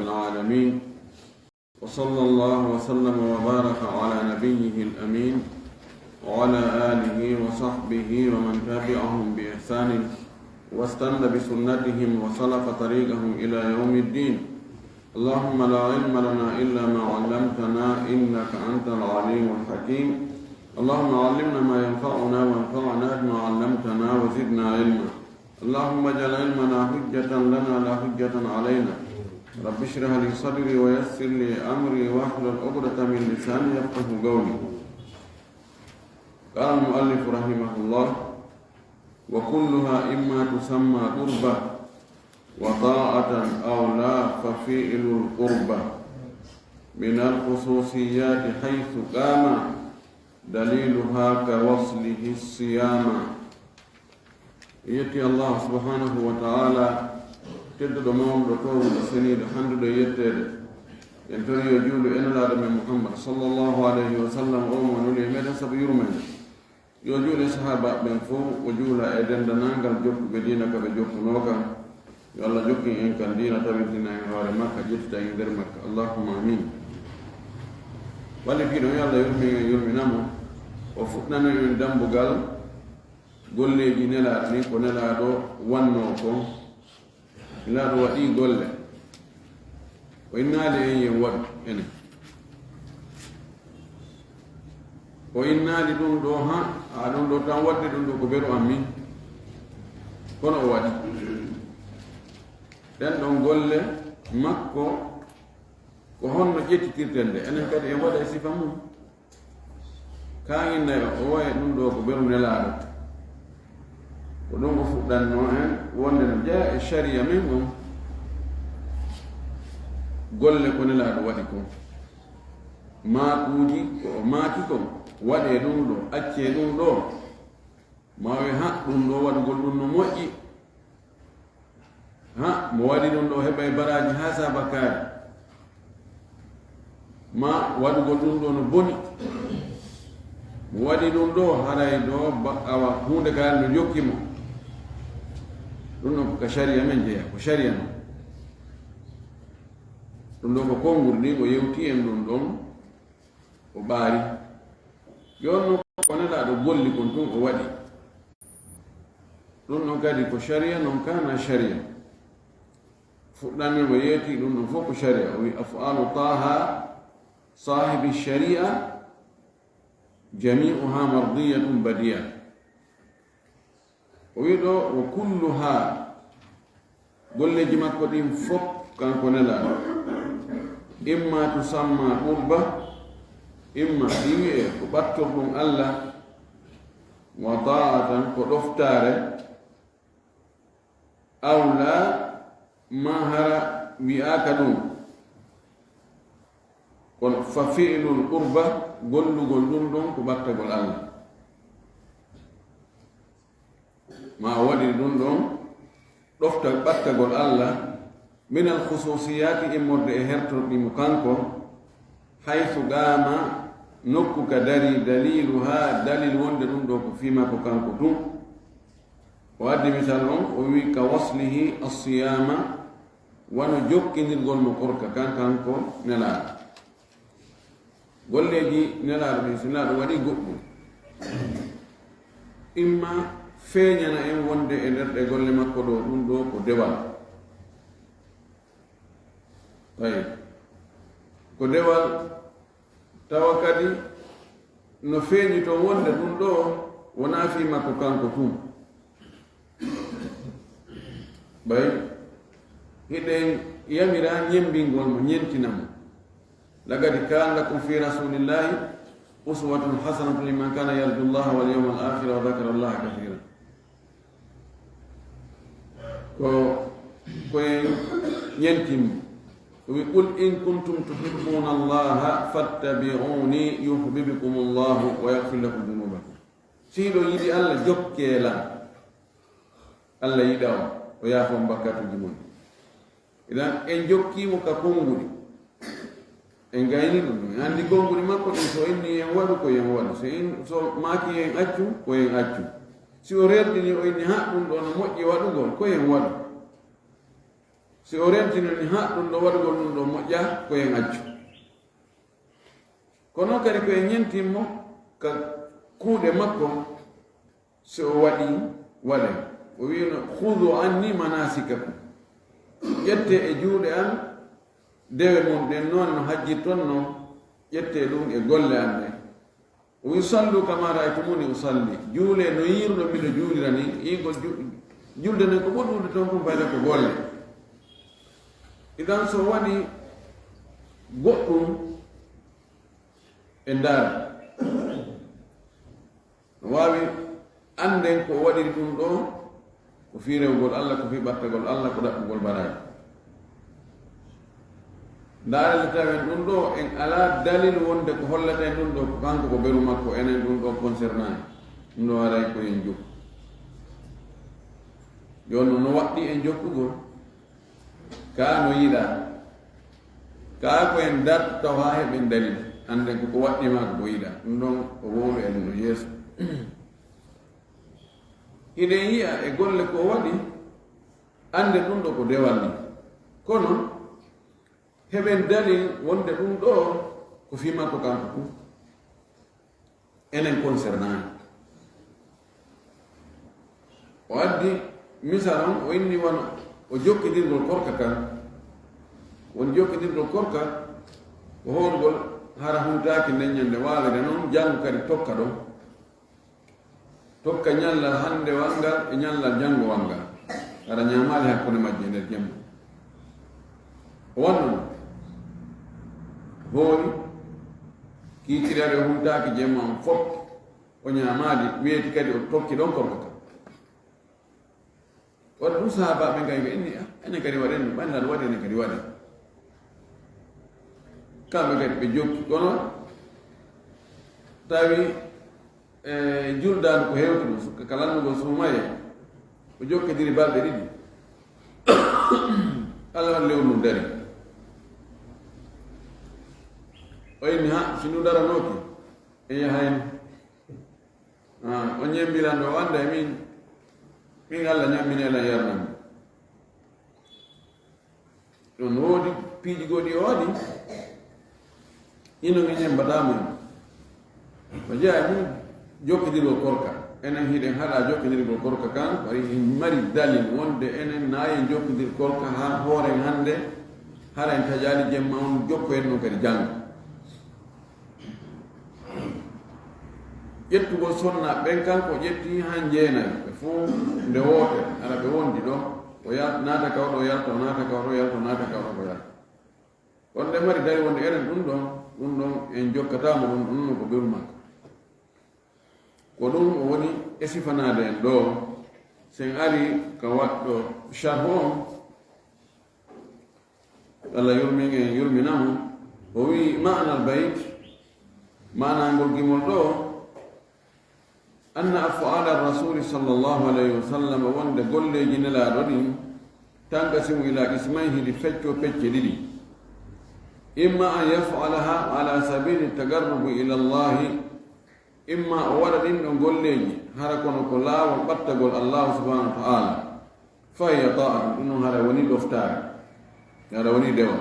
العالمين وصلى الله وسلم وبارك على نبيه الأمين وعلى آله وصحبه ومن تبعهم بإحسان واستنى بسنتهم وسلك طريقهم إلى يوم الدين. اللهم لا علم لنا إلا ما علمتنا إنك أنت العليم الحكيم. اللهم علمنا ما ينفعنا وانفعنا بما علمتنا وزدنا علما. اللهم اجعل علمنا حجة لنا لا حجة علينا. رب اشرح لي صدري ويسر لي أمري واحلل عقدة من لساني يفقه قولي. قال المؤلف رحمه الله: وكلها إما تسمى قربة وطاعة أو لا ففعل القربة من الخصوصيات حيث قام دليلها كوصله الصيام. يتي الله سبحانه وتعالى تدد موم دكتور سنيد حمد يتد ينتري يجول إن الله من محمد صلى الله عليه وسلم أمون ولي مدى سبير من يجول صحابة من فوق وجول أيدن دنانغال جوك بدينك بجوك نوكا يالله جوكي إن كان دينا تبنتنا ينوار مكة جتتا يندر مكة. اللهم آمين. wali fiɗo yo Allah yurminamo o fuɗɗano en dambugal golleji nelaɗo ni ko nelaɗo wanno ko nelaɗo waɗi golle o innaali en yen waɗu enen o innaali ɗum ɗo ɗum ɗo tan waɗde ɗum ɗo ko beru am min kono o waɗi ɗen ɗon golle makko ko honno ƴettitirten nde enen kadi en waɗa e sifa mum kaŋinnayo o waye ɗum ɗo ko beru nelaɗo ko ɗum o fuɗɗanno en wonde no jeeya e sharia min on golle ko nelaɗo waɗi ko maakuuji ko o maaki ko waɗe ɗum ɗo acce ɗum ɗo mawi ɗum ɗo waɗugol ɗum no moƴƴi mo waɗi ɗum ɗo heɓa e baraji ha sabakari ma waɗugol ɗum ɗo no boni mo waɗi ɗum ɗo haray ɗo awa hunde kayal no jokkimo ɗum ɗon ko sharia men jeeya ko sharia no ɗum ɗo ko konngol ni o yewti en ɗum ɗon o ɓaari yonno ko nelaɗo golli kon tun o waɗi ɗum ɗon kadi ko sharia non kana sharia fuɗɗanmi mo yeeti ɗum ɗon fof ko sharia o wi afalu taha صاحب الشريعة جميعها مرضية بديعة وكلها قل لجمع قديم فوق كان كنلا إما تسمى قربة إما إيه كبتر الله وطاعة كدفتار أو لا ماهر بآكدون kono fa fi'lul qurba gollugol ɗum ɗon ko battagol Allah ma waɗi ɗum ɗon ɗofta battagol Allah min al khususiyati immorde e hertorɗimo kanko haythu gama nokku ka dari daliluha dalil wonde ɗum ɗo ko fima ko kanko tum o addi misal on o wi ka waslihi assiyama wano jokkindirgol mo korka kanko nelaɗo golleji nelaɗo ɗin so nelaɗo waɗi goɗɗum imma feeñana en wonde e nder ɗe golle makko ɗo ɗum ɗo ko dewal ayi ko dewal tawa kadi no feeñi to wonde ɗum ɗo wona fi makko kanko tum ɓay hiɗen yamira ñembingol mo ñentinamo لقد كان لكم في رسول الله أسوة حسنة لمن كان يرجو الله واليوم الآخر وذكر الله كثيرا. كوين ينتم ويقول إن كنتم تحبون الله فاتبعوني يحببكم الله ويغفر لكم ذنوبكم. سيدو يدي الله جوكيلا الله يداو ويافهم بكاتو جمون. إذا إن جوكي مكاكونغولي en gayni ɗum andi gonguri makko ɗum so inni en waɗu ko yen waɗu so maaki en accu ko yen accu si o rerdini o inni ɗum ɗo no moƴƴi waɗugol ko yen waɗu si o rentinoni ha ɗum ɗo waɗugol ɗum ɗo moƴƴa koyen accu kono kadi koye ñentimmo ka kuuɗe makko si o waɗi waɗe o wino hudu anni manasikakum ƴette e juuɗe an dewe mum ɗen noon no hajji toon no ƴette ɗum e golle an ɗe o wi sallu kama raytumuni usalli juule no yiruɗo miɗo juulira ni igol julde nden ko ɓoɗɗude toon ko mbayde ko golle idan so waɗi goɗɗum e ndaara no waawi anden ko waɗiri ɗum ɗo ko fii rewgol allah ko fii ɓattagol allah ko ɗaɓɓugol baraji ndaarele tawen ɗum ɗo en ala dalil wonde ko hollata en ɗum ɗo ko kanko ko ɓeru makko enen ɗum ɗo concernani ɗum ɗo waɗay ko en jokku joni no waɗɗi en jokkugol ka no yiɗa ka ko en darto taw ha heɓen dalil anden koko waɗɗima ko yiɗa ɗum ɗon o wowi en no yeeso hiɗen yiya e golle ko waɗi ande ɗum ɗo ko dewal ni kono heɓen dalil wonde ɗum ɗo ko fimakko kanko fu enen concernani o addi misal on o inni wona o jokkidirgol korka kan won jokkidirgol korka ko howrgol hara huntaki ndeññande waalede noon janngo kadi tokka ɗo tokka ñallal hande wangal e ñallal janngo wangal hara ñamali hakkude majje nder jemma o wanno hoori kiikirare o huntaki jemma on fof o ñamali wiyeti kadi o tokki ɗon korka kan waɗa ɗum sahabaɓe kay ko inni enen kadi waɗen ɓannaɗo waɗi enen kadi waɗen kamɓe kadi ɓe jokki kono tawi juldaadu ko hewti ɗum sukka kalannugol suumaye o jokkodiri balɗe ɗiɗi allah waɗi lewru dari o inni ha si nu daranooki e yahayno o ñembiran ɗo wanda e min allah ñamminela yarnami ɗon woodi piiji goɗi o waɗi ino nge ñembatamo o jeeya mum jokkidirgol korka enen hiɗen haɗa jokkidirgol korka kan wari mari dalil wonde enen naayen jokkidir korka ha hooren hannde hara en tajaali jemma on jokko en no kadi janngo ƴettugol sonna ɓen kanko ƴetti han jeenayi ɓe fuu nde woote ara ɓe wondi ɗo o naata kawɗo o yalta o naata kawɗo o yalta o naata kawɗo ko yalta on ɗe mari dari wonde enen ɗum ɗon en jokkatamo ɗum ɗum no ko ɓeru makko ko ɗum o woni e sifanade en ɗo sen ari ka waɗɗo charhu on allah yurminamo o wi ma'na albayt manangol gimol ɗo anna af'ala rasuli sallllahu alayhi wa sallam wonde golleji nelaɗo ɗin tankasimu ila ismayhi ɗi fecco pecce ɗiɗi imma an yaf'alaha ala sabili tagarrubu ila llahi imma o waɗa ɗin ɗo golleji hara kono ko laawol ɓattagol allahu subhanahu wa ta'ala fa hiya ta'atu ɗum hara woni ɗoftare hara woni dewa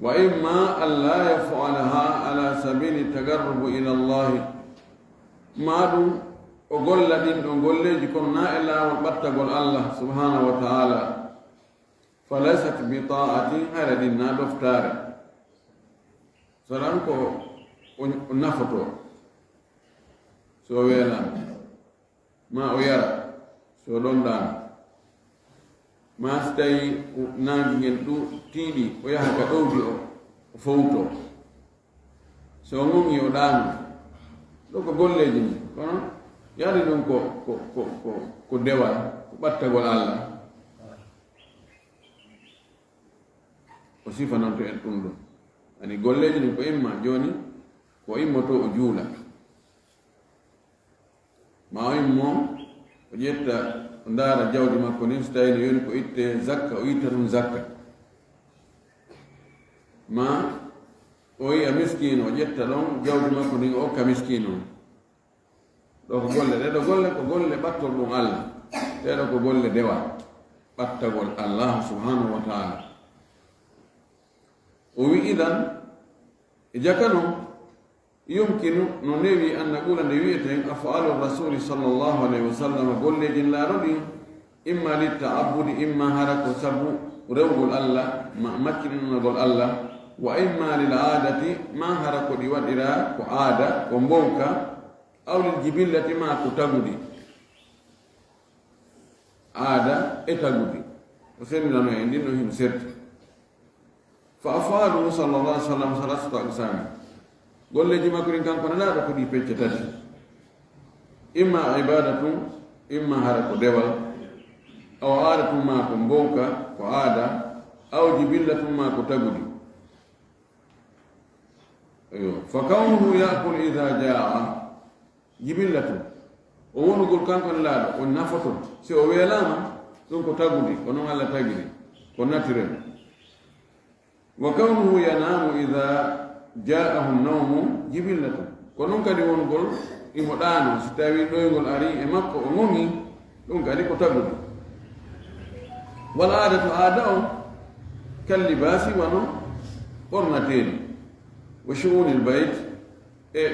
wa imma an la yaf'alaha ala sabili tagarrubu ila llahi maɗum o golla ɗin ɗo golleji kono na e laawol ɓattagol allah subhanahu wa ta'ala fa laysat bi ta'ati hara ɗin na ɗoftare soɗan ko o nafoto so weelama ma o yara so ɗonɗama ma so tawi nangi ngel tiiɗi o yaha ka ɗowdi o fowto so gongi o ɗaano ɗo ko golleji ni kono yaadi ɗum ko dewal ko ɓattagol allah o sifananto en ɗum ɗum ani golleji ni ko imma joni ko immoto o juula ma o immo o ƴetta o ndaara jawdi makko ni so tawi no yoni ko itte zakka o itta ɗum zakka ma o yiya miskino o ƴetta ɗon jawdi makko ndin o okka miskino ɗo ko golle ɗeɗo golle ko golle ɓattol ɗum allah ɗeɗo ko golle dewa ɓattagol Allah subhanahu wa ta'ala. O wi idan jakano yumkinu no newi an naqula nde wiyeten afalu rasuli sallallahu alayhi wa sallam golleji laaroɗi imma litta'abbudi imma hara ko sabu rewgol Allah ma makkininogol Allah wa imma lil aadati ma hara ko ɗi waɗira ko aada ko mbowka aw lil jibillati ma ko tagudi aada e tagudi o sennirano e ndin no hino serti fa afaluhu sallallahu alih w sallam salasatu aqsami golleji makko ɗin kanko ne laaɗo ko ɗi pecce tati imma ibadatum imma hara ko dewal aw aadatum ma ko mbowka ko aada aw jibillatum ma ko tagudi fa kawnuhu yakul ida jaa jibillatum o wonugol kanko ne laaɗo o nafoto si o weelama ɗum ko tagudi ko noon Allah tagiri ko naturel wa kawnuhu yanamu ida jaahu nawmu jibillatum ko noon kadi wongol imo ɗaano si tawi ɗoygol ari e makko o ŋoŋi ɗum kadi ko tagudi wal aadatu aada o kallibasi wano ɓornateeri wa shu'unil bayt e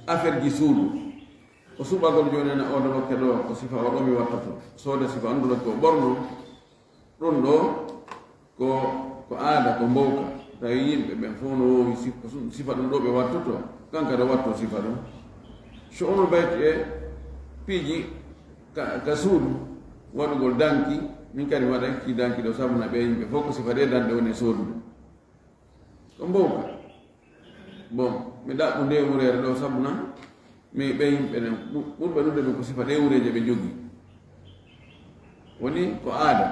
affaire ji suudu o suɓagol jooni ene oɗo lokke ɗo ko sifa o ɗomi wattato sooda sifa anndu lokke o ɓorno ɗum ɗo ko aada ko mbowka tawi yimɓe ɓen fof no wowi sifa ɗum ɗo ɓe wattoto kankada watto sifa ɗum shu'unul bayt e piiji ka suudu waɗugol danki min kadi waɗanki danki ɗo sabuna ɓe yimɓe fof ko sifa ɗe dande woni soodude ko mbowka bon mi ɗaɓɓu nde wureere ɗo sabuna mi ɓe yimɓe nen ɓurɓe ɗuɗe ɓe ko sifa ɗe wureje ɓe jogii woni ko aada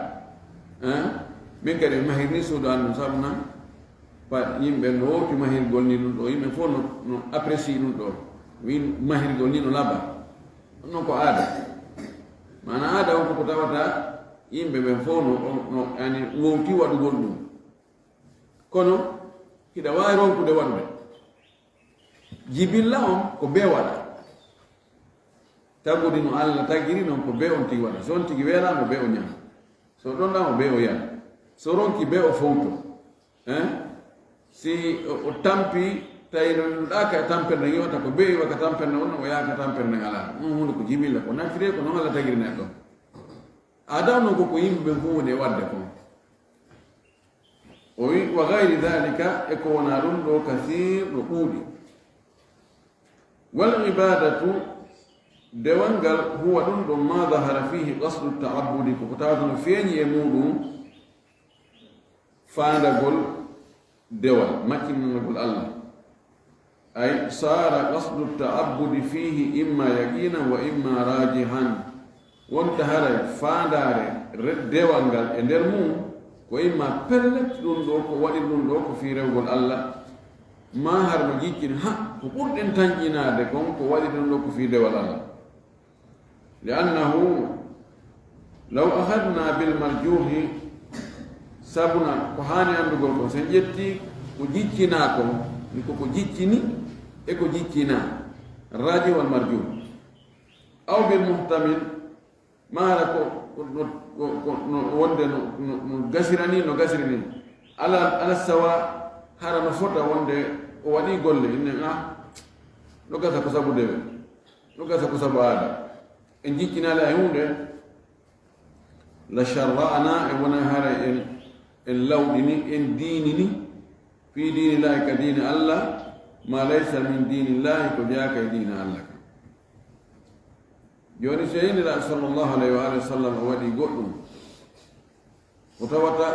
min kadi mi mahirni suudu an ɗum sabuna pa yimɓe no wowti mahirgol ni ɗum ɗo yimɓe fof no apprécie ɗum ɗo wi mahirgol ni no laba ɗum noon ko aada mana aada on koko tawata yimɓe ɓen fof no ani wowti waɗugol ɗum kono hiɗa waawi ronkude waɗude jibilla on ko be waɗa tagudi no Allah tagiri noon ko be on tigi waɗa so on tigi weelamo be o ñama so ɗonɗamo be o yaha so ronki be o fowto si o tampi tawi no ɗaka e tamperde yiwata ko be yiwa ka tamperde on o yaha ka tamperde ala ɗum hunde ko jibilla ko naftire ko noon Allah tagiri neɗɗo adam no koko yimɓe ɓen fof woni e wadde ko o wi wa gayri dhalika e ko wona ɗum ɗo kasir no ɓuuɗi wal ibadatu dewal ngal huwa ɗum ɗo ma dahara fihi qasdu ta'abbudi koko tawata no feeñi e muɗum faandagol dewal makkinnagol Allah ay sara qasdu ta'abbudi fihi imma yaqinan wa imma rajihan wonta haray faandare dewal ngal e nder mum ko imma pellet ɗum ɗo ko waɗi ɗum ɗo ko fi rewgol Allah ma har no jiccin ha ko ɓurɗen tañƴinade kon ko waɗi ɗum ɗo ko fi dewal Allah li annahu law ahadna bil marjuhi sabuna ko hani andugol kon sen ƴetti ko jiccina kon ni koko jiccini e ko jiccina raji wal marjuh aw bil muhtamil mara ko no wonde no gasirani no gasirini ala sawa hara no fota wonde o waɗi golle inne no gasa ko sabu dewe no gasa ko sabu aada en jiccinale e hunde la sharra'na e wona hara en lawɗini en diinini fi dinillahi ka diine Allah ma laysa min dinillahi ko jaaka e diine Allah ka joni so yinira sallllahu alayhi wa alihi wa sallam o waɗi goɗɗum o tawata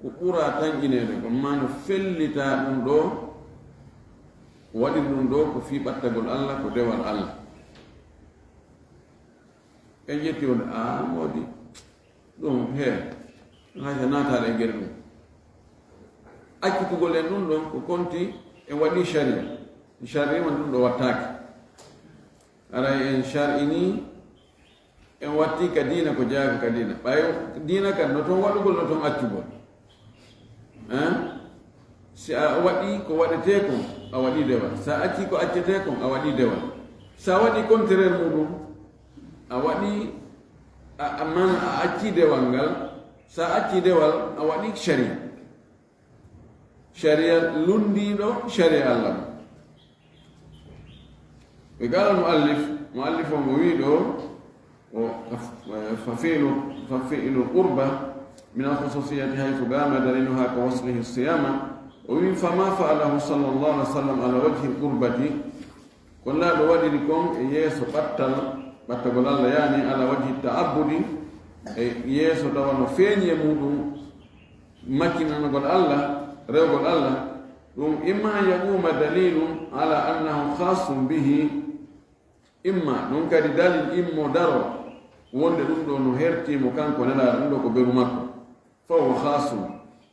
ko ɓura tañƴinede kon ma no fellita ɗum ɗo o waɗi ɗum ɗo ko fi ɓattagol Allah ko dewal Allah en ƴetti wonde moodi ɗum haysa naataɗe e gere ɗum accitugol en ɗum ɗon ko konti en waɗi sharia man ɗum ɗo wattake aray en shar'ini en watti ka diina ko jaaga ka diina ɓay diina kan no toon waɗugol no toon accugol si a waɗi ko waɗete kon a waɗi dewal sa acci ko accete kon a waɗi dewal sa waɗi contraire muɗum a waɗi amman a acci dewal ngal acci dewal a waɗi sharia lundiɗo sharia allah ɓe gala muallif omo wi ɗo ففعل القربة من الخصوصية حيث قام دليلها كوصفه الصيامة ومن فما فعله صلى الله عليه وسلم على وجه القربة كلا بوجهكم يسو قتل الله يعني على وجه التعبد يسو دوانو فين يمودو مكنا نقول الله ريقول الله إما يقوم دليل على أنه خاص به إما ننكر دليل إما دارو wonde ɗum ɗo no hertimo kanko nelaɗo ɗum ɗo ko beru makko fa o khasum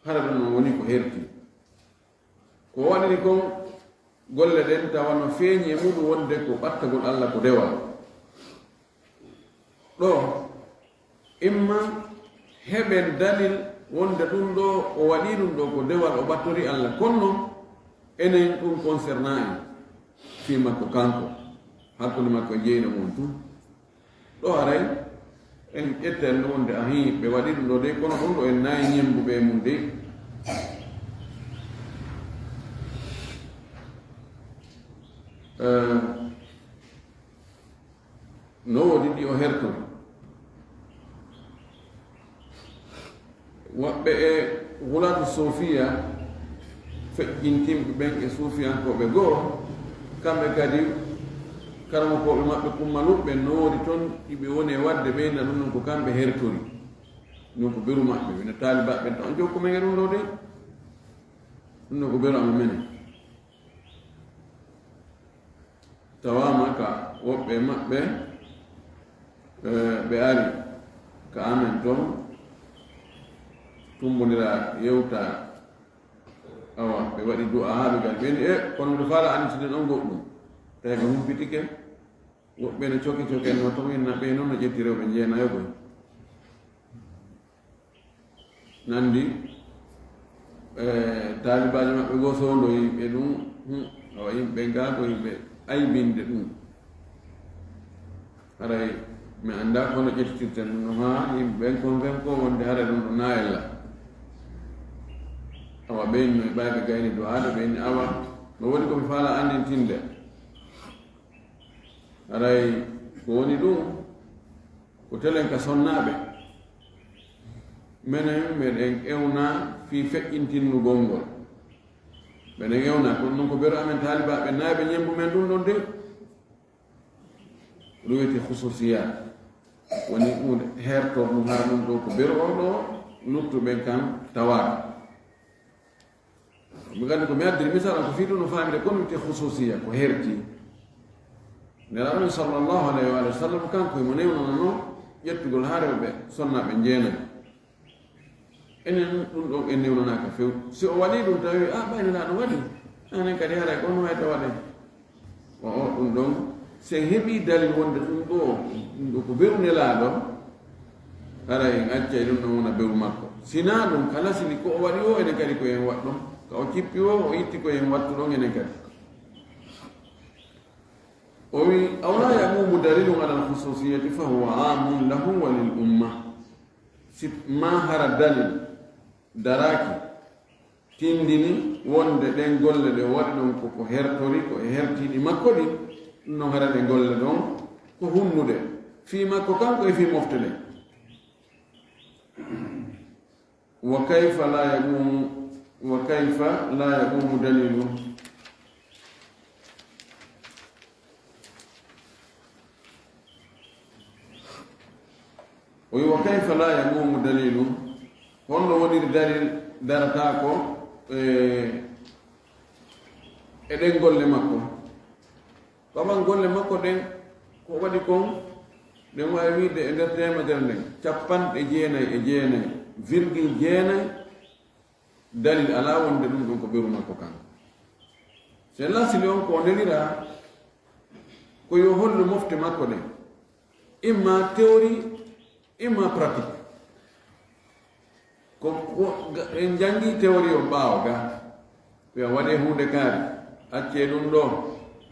hara ɗum no woni ko herti ko waɗiri kon golle ɗen tawa no feeñi e muɗum wonde ko ɓattagol allah ko dewal ɗo imma heɓen dalil wonde ɗum ɗo o waɗi ɗum ɗo ko dewal o ɓattori allah konno enen ɗum concerna en fi makko kanko hakkude makko e jeyno mum tu ɗo aray en ƴetten ɗo wonde ahi ɓe waɗi ɗum ɗo de kono ɗum ɗo en nayi ñembuɓe mum de no woodi ɗi o hertori woɓɓe e hulatu sofiya feƴƴintimɓe ɓen e suufiyankoɓe goo kamɓe kadi karamo koɓe maɓɓe kummaluɓe noori toon ɗiɓe woni e wadde ɓeyna ɗum noon ko kamɓe hertori ɗum ko beru maɓɓe wino taalibaɓe ta on jokku men e ɗum ɗo de ɗum ɗo ko beru ama mene tawama ka woɓɓe maɓɓe ɓe ari ka amen toon tumbodira yewta awa ɓe waɗi du'a haaɓe gal ɓeni kono mbiɗa faala anditide ɗon goɗɗum tawi ko humpitike woɓɓe no coki en no tominna ɓe noon no ƴetti rewɓe jeenayo koy nandi taalibaji maɓɓe goo sondo yimɓe ɗum awa yimɓe ga ko yimɓe aybinde ɗum haray mi annda kono ƴettitirten ɗum no ha yimɓe ɓen kon fen ko wonde hara ɗum ɗo naayella awa ɓeyni no ɓayɓe gayni do haade ɓeyni awa no woni komi faala andintinde aray ko woni ɗum ko telen ka sonnaɓe menen meɗen ewna fi feƴƴintinnugol ngol meɗen ewna kono noon ko beru amen taalibaɓe naaɓe ñembu men ɗum ɗon de ɗum wiyete hususiyat woni ɗum hertor ɗum hara ɗum ɗo ko beru o ɗo luttuɓen kan tawaka mi gandi ko mi addiri misal ko fii ɗum no famide kono wiyete hususiya ko herti nelaɗon sallllahu alayhi wa sallam kanko mo newnono noon ƴettugol ha rewɓe sonnaɓe jeenaɓe enen ɗum ɗon en newnanaka few si o waɗi ɗum tawi ɓaynelaɗo waɗi anen kadi haray kono wayta waɗen o ɗum ɗon sen heeɓi dalil wonde ɗum ɗo ko beru nelaɗo haray en accay ɗum ɗon wona beru makko sina ɗum kala sini ko o waɗi o enen kadi ko en waɗɗon ka o cippi o itti ko en wattu ɗon enen kadi ومن أو لا يقوم دليل على الخصوصية فهو عام له وللأمة ما هر الدليل دراكي تندني وند دين قول لدي ودن كو هرتوري كو هرتي دي مكو دي نو هر دين قول لدون كو هنو دي في مكو كان كو في مفتلي وكيف لا يقوم دليل وكيف لا يقوم دليل هون ودي دليل درتاكو eden golle makko kaman golle makko den ko wadi kon den wawi wiide e nder temedere nden capanɗe jeenayi e jeenayi virgule jeenayi dalil ala wonde ɗum ɗon ko ɓeru makko kanko c'est là sili on ko ndelira ko yo hollu mofte makko ɗen imma théorie imma pratique ko en jangi théorie o ɓaawo ga ɓe waɗe hunde kaari acce ɗum ɗo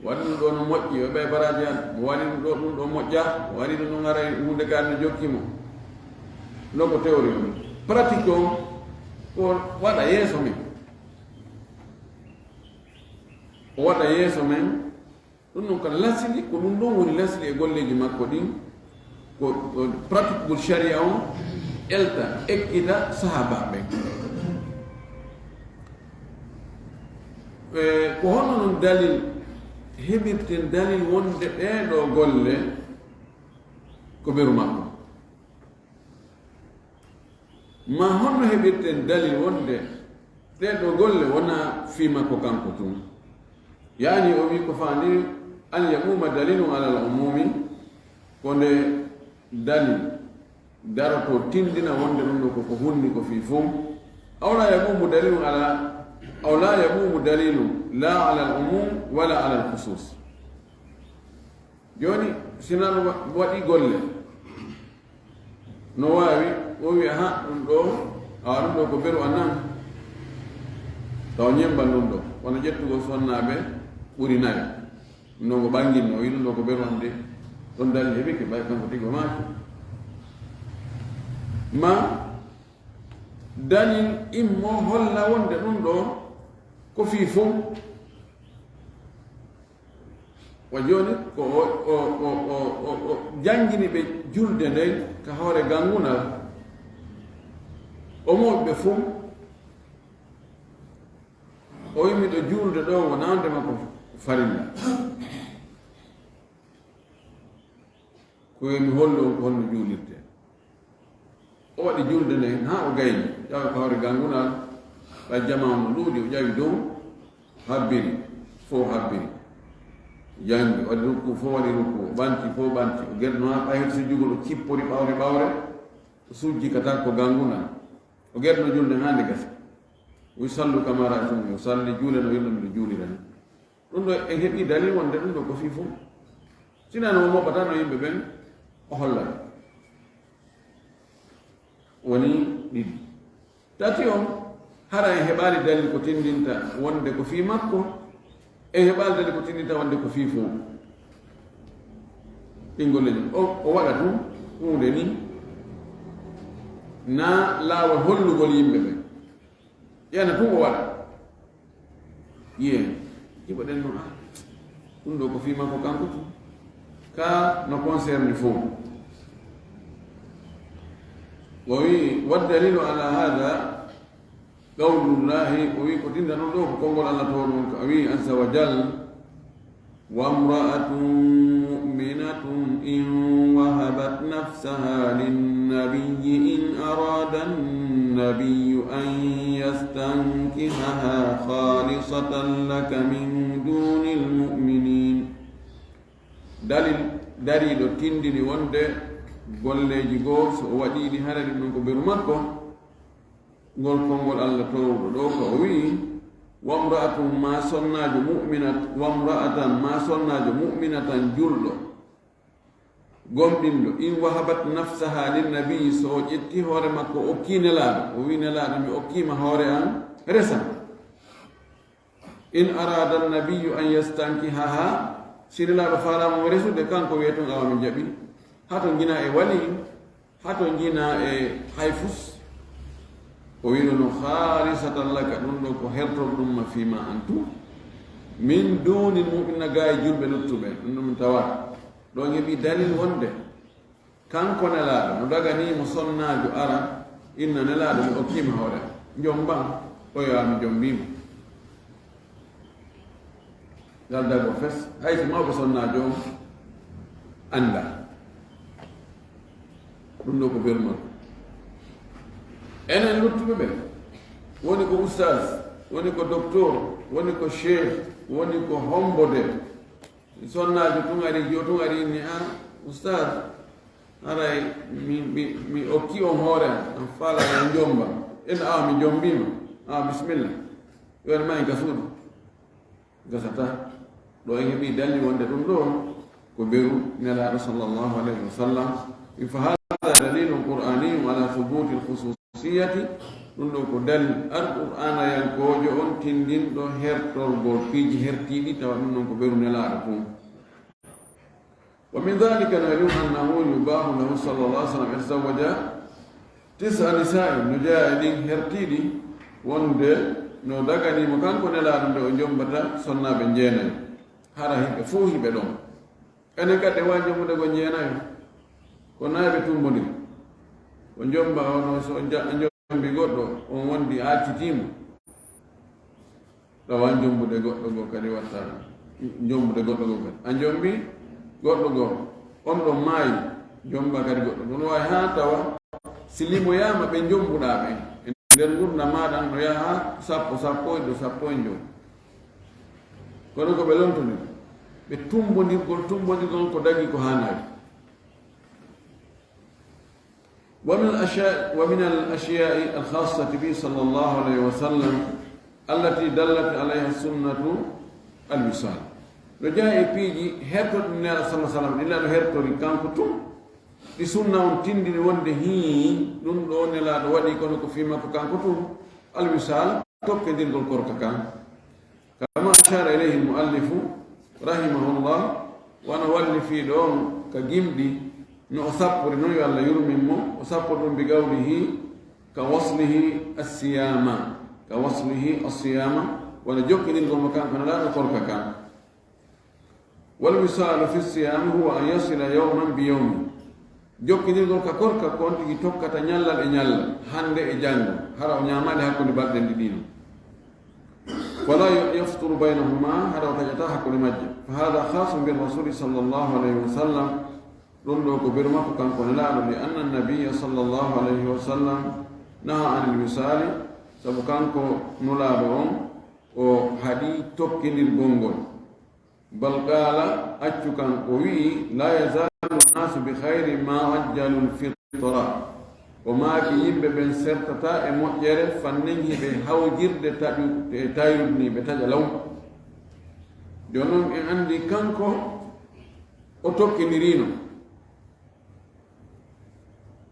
waɗi ɗum ɗo no moƴƴi o ɓe baraji an mo waɗi ɗum ɗo moƴƴa mo waɗi ɗum ɗo ara hunde kaari no jokkimo no ko théorie o pratique ko waɗa yeeso men o waɗa yeeso men ɗum noon ko lasili ko ɗum ɗon woni lasili e golleji makko ɗin ko pratique gol sharia o elta ekkita sahaba ɓen ko honno noon dalil heɓirten dalil wonde ɓeeɗo golle ko ɓeru makko ma honno heɓirten dalil wonde ɗeɗo golle wona fi makko kanko tun yani o wi ko fandi an yaquma dalilum ala al umumi ko nde dalil daroto tindina wonde ɗum ɗo koko hunni ko fi fof aw la yaqumu dalilum ala aw la yaqumu dalilum la ala al umum wala ala al khusus joni sinan waɗi golle no wawi o wi ha ɗum ɗo awa ɗum ɗo ko beru annan taw ñemban ɗum ɗo wono ƴettugo sonnaɓe ɓuri nayi ɗum ɗo ko ɓanginno o wi ɗum ɗo ko beru ande ɗon dalil heɓike ɓay kanko tigo maaki ma dalil immo holla wonde ɗum ɗo ko fii fof o joni ko o jangini ɓe julde nden ka hoore gangunal o moɓɓe fof o wimiɗo julde ɗo wonandema ko farilla ko wimi hollo on ko holno juulirte o waɗi julde nden ha o gayni ƴawi ko hoore gangunal ɓa jamanu ɗuuɗi o ƴawi dow habbiri fof habbiri jangi waɗi rukku fof waɗi rukku o ɓanti fof ɓanti o gerno ha ɓayde so jugol o kippori ɓawre ɓawre o sujji ka tan ko gangunal o gerno julde hande gasa wi sallu kamara tum o salli juule no yirno miɗo juulirani ɗum ɗo e heɓi dalil wonde ɗum ɗo ko fii fof sinano o moɓata no yimɓe ɓen o hollani woni ɗiɗi tati on hara e heɓali dalil ko tindinta wonde ko fii makko e heɓali dalil ko tindinta wonde ko fii fof ɓingolleji o waɗa tum hunde ni na laawol hollugol yimɓe ɓen yana tum o waɗa yiyen jiɓoɗen no ɗum ɗo ko fii makko kanko tum ka no concerne fof o wi waddalilu ala hada qawlullahi o wi ko tinda noon ɗo ko konngol allah to ɗon ko a wi azza wa jal wa mra'atun mu'minatun in wahabat nafsaha linnabiyyi in arada annabiyyu an yastankihaha khalisatan laka min dunil mu'minin dalil dariɗo tindini wonde golleji goo so o waɗiɗi harani ɗum ko beru makko ngol konngol allah towɗo ɗo ko o wii wamra'atum ma sonnajo mu'minat wamra'atan ma sonnajo mu'minatan julɗo gomɗinɗo in wahabat nafsaha linnabii so o ƴetti hoore makko o okki nelaaɗo o wi nelaaɗo mi okkima hoore an resan in arada annabiyu an yastankihaha si nelaaɗo faalamomo resude kanko wiye ton awami jaɓi hato gina e wali hato gina e hayfus o wino no harisatan laka ɗum ɗo ko hertor ɗum ma fima antu min duni mu'minna ga e julɓe luttuɓe ɗum ɗum tawa ɗon heɓi dalil wonde kanko nelaɗo no daganimo sonnajo ara inna nelaɗo mi okkima hoore jomba o yowami jombima daldago fes hayso mawɓe sonnajo o anda ɗum ɗo ko beru makko enen luttuɓe ɓen woni ko oustage woni ko docteur woni ko chef woni ko hombode sonnajo tun ari jo tun ari inni a oustage aray mi okki on hoore an faala en jomba en awa mi jombima awa bisimilla yone ma en gasuɗo gasata ɗo en heeɓi dalli wonde ɗum ɗo ko beru nelaɗo sallllahu alayhi wa sallam fa دليل قرآني على ثبوت الخصوصية ɗum ɗo ko dalil alqur'ana yankojo on tindinɗo hertorgol piiji hertiɗi tawa ɗum ɗon ko ɓeru nelaɗo tum wa min dhalika nalum annahu yubahu lahu sallallahu alaihi wasallam yatazawaja tisa nisa'i no jaa ɗin hertiɗi wonde no daganimo kanko nelaɗo nde o jombata sonnaɓe jeenayi hara himɓe fof hiɓe ɗon enen kadi wawi jommude ko jeenayo ko naaɓe tumbodiri ko jomba ono so jombi goɗɗo on wondi accitimo ɗawan jombude goɗɗo goo kadi watta jombude goɗɗo goo kadi a jombi goɗɗo goo on ɗon maayi jomba kadi goɗɗo ɗum wawi ha tawa si limoyama ɓe jombuɗa ɓe nder gurna maɗa no yaha sappo e joyi kono ko ɓe lontodir ɓe tumbodirgol ko dagi ko hanayi ومن الأشياء الخاصة به صلى الله عليه وسلم التي دلت عليها السنة الوصال رجاء بيجي هرتو النبي صلى الله عليه وسلم إلا هرتو كانكو di sunna on tindini wonde hi ɗum ɗo nelaɗo waɗi kono ko fi makko kanko tum alwisal tokkedirgol korka kan kama ashara ilayhi almuallifu rahimahullah wana walli fi ɗon ka gimɗi no o sappori noon yo allah yurmin mo o sappori ɗum bi gawlihi ka waslihi assiyama wona jokkidirgol mo kanko nelaɗo korka kan walwisalu fi siyami huwa an yasila yawman bi yawmin jokkidirgol ka korka ko on tigi tokkata ñallal e ñalla hande e janngo hara o ñamade hakkude balɗe ɗiɗino fala yafturu baynahuma hara o taƴata hakkude majje fa hada khasum bir rasuli sallllahu alayhi wa sallam ɗum ɗo ko bir makko kanko nelaɗo li anna annabiya sallllahu alayhi wa sallam naha anil wisali sabu kanko nulaɗo on o haɗi tokkidirgol ngol bal qala accu kan o wi'i la yazal الناس بخير ما عجلوا الفطرة وما كيب بن سرتتا امجر فننه بهوجر تايرني بتجلو جونم عندي كانكو اوتوكي نيرينو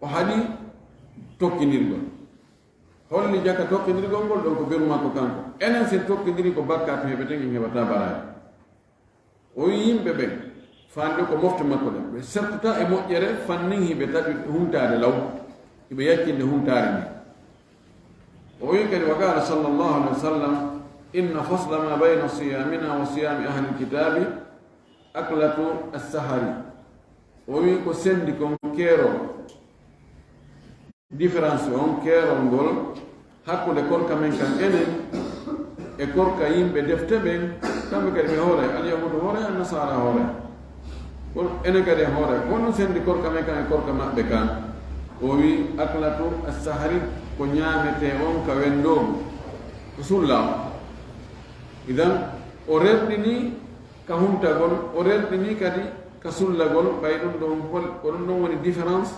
وهادي توكي نيرغو holli jaka tokki ndirgol ngol ɗon ko beruma ko kanko enen sen tokki ndiri ko bakkat heɓe ten en heɓata baraji o yimɓe ɓe fande ko mofte makko ɗen ɓe sertata e moƴƴere fannin hiɓe taɓi humtade law hiɓe yakkinde humtare ndi o wi kadi wa qala sallllahu alih wa sallam inna fasla ma bayna siyamina wa siyami ahli lkitabi aklatu assahari o wi ko sendi kon keero différence on keerol ngol hakkude korka men kan enen e korka yimɓe defte ɓen kamɓe kadi ɓe hoore alyahudu hoore annasara hoore kono ene kadi hoore kono sendi korka men kan e korka maɓɓe kan o wi aklatu assahari ko ñaamete on ka wendogo ko sullama idan o rerɗini ka humtagol o rerɗini kadi ka sullagol ɓay ɗum ɗon hol ko ɗum ɗon woni différence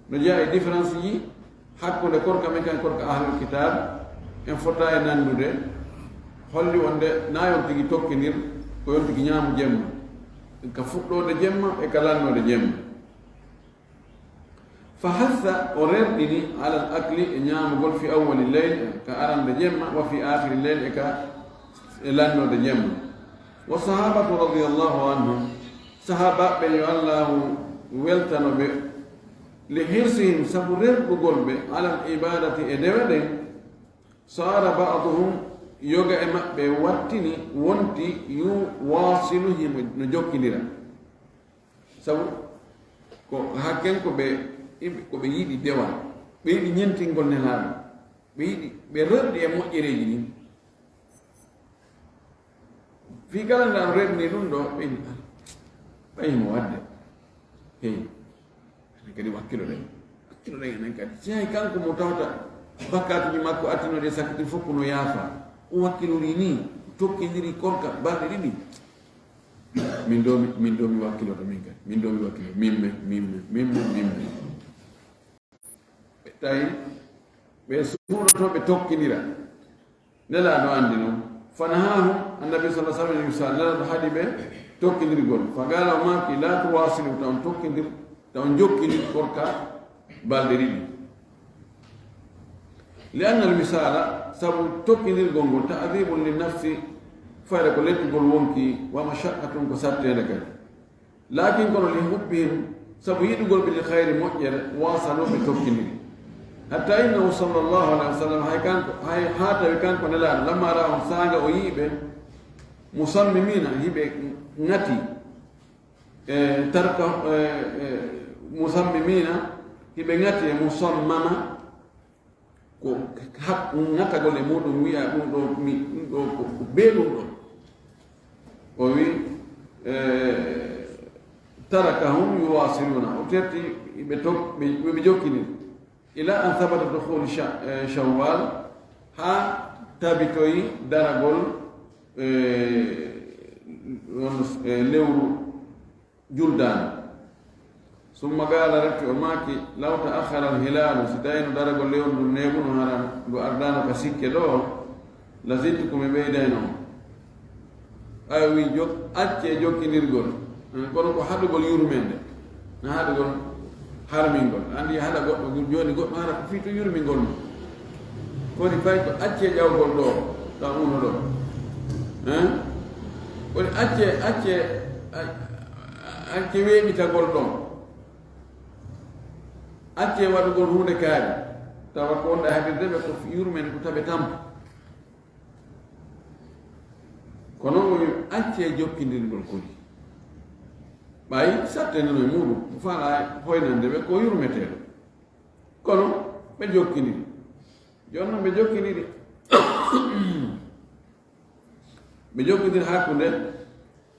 no jeeya e différence ji hakkude korka men kan e korka ahlul kitab en fota e nandude holli wonde na yon tigi tokkidir ko yon tigi ñaamu jemma ka fuɗɗode jemma e ka lannode jemma fa hassa o rerɗini ala al akli e ñaamugol fi awwali leyl ka arande jemma wa fi akhiri leyl e ka e lannode jemma wa sahabatu radiallahu anhum sahabaɓe yo allahu weltano ɓe li hirsihim sabu rerɗugol ɓe ala al ibadati e dewe ɗen sara ba'duhum yoga e maɓɓe wattini wonti yu wasiluhimo no jokkidira sabu ko hakken ko ɓe yiɗi dewal ɓe yiɗi ñentingol nelaaɗo ɓe yiɗi ɓe rerɗi e moƴƴereji ɗin fi kala nde an rerni ɗum ɗo ɓe yiɗi ɓayimo wadde hey enen kadi wakkilo ɗen enen kadi si hay kanko mo tawta bakkatuji makko attinode sakkiti fof no yaafa o wakkilori ni tokkidiri korka balɗe ɗiɗi min ɗo mi wakkiloto min kadi min ɗo mi wakkilo mimme ɓe tawi ɓe suuɗotoɓe tokkidira nelaɗo andi noon fanahahu annabi sa sallam nelaɗo haɗi ɓe tokkidirgol fa gala o maki la tuwasilu taw tokkidir taw jokkidir korka balɗe ɗiɗi li anna almisala sabu tokkidirgol ngol ta'dibun linnafsi fayre ko lettugol wonki wa mashaqqatun ko sattede kadi lakin kono li hubbihim sabu yiɗugol ɓe li hayri moƴƴere wasanoɓe tokkidiri حتى إنه صلى الله عليه وسلم هاي حتى كان كنا لما رأوا سانغا ويبه مصممين يبه نتي ترك مصممين يبه نتي مصممة ko hak ngata gole modum wi'a dum do mi do ko belum do o wi tarakahum yuwasiluna o terti be tok be jokkini ila an thabata dukhul shawwal ha tabitoyi daragol lewru juldan ثم قال رك وماكي لو تأخر الهلال ستين درجة اليوم نيبون هذا بأردان كسيك لو لزيتكم بيدينهم أيوة جوك أتى جوك نيرجول كونوا كهذا قول يورمين ده هذا قول هارمين قول عندي هذا قول جوني قول ما هذا في تو يورمين قول كوني فايت أتى جاو قول لو تامون لو قول أتى وين بتقول لهم acce waɗugol hunde kaari tawa ko wonɗa hadirdeɓe ko yurmen ko taɓe tampa kono o acce jokkidirgol kodi ɓayi sattenino e muɗum ko faala hoynande ɓe ko yurmeteɗo kono ɓe jokkidiri joni noon ɓe jokkidiri ɓe jokkidiri hakkude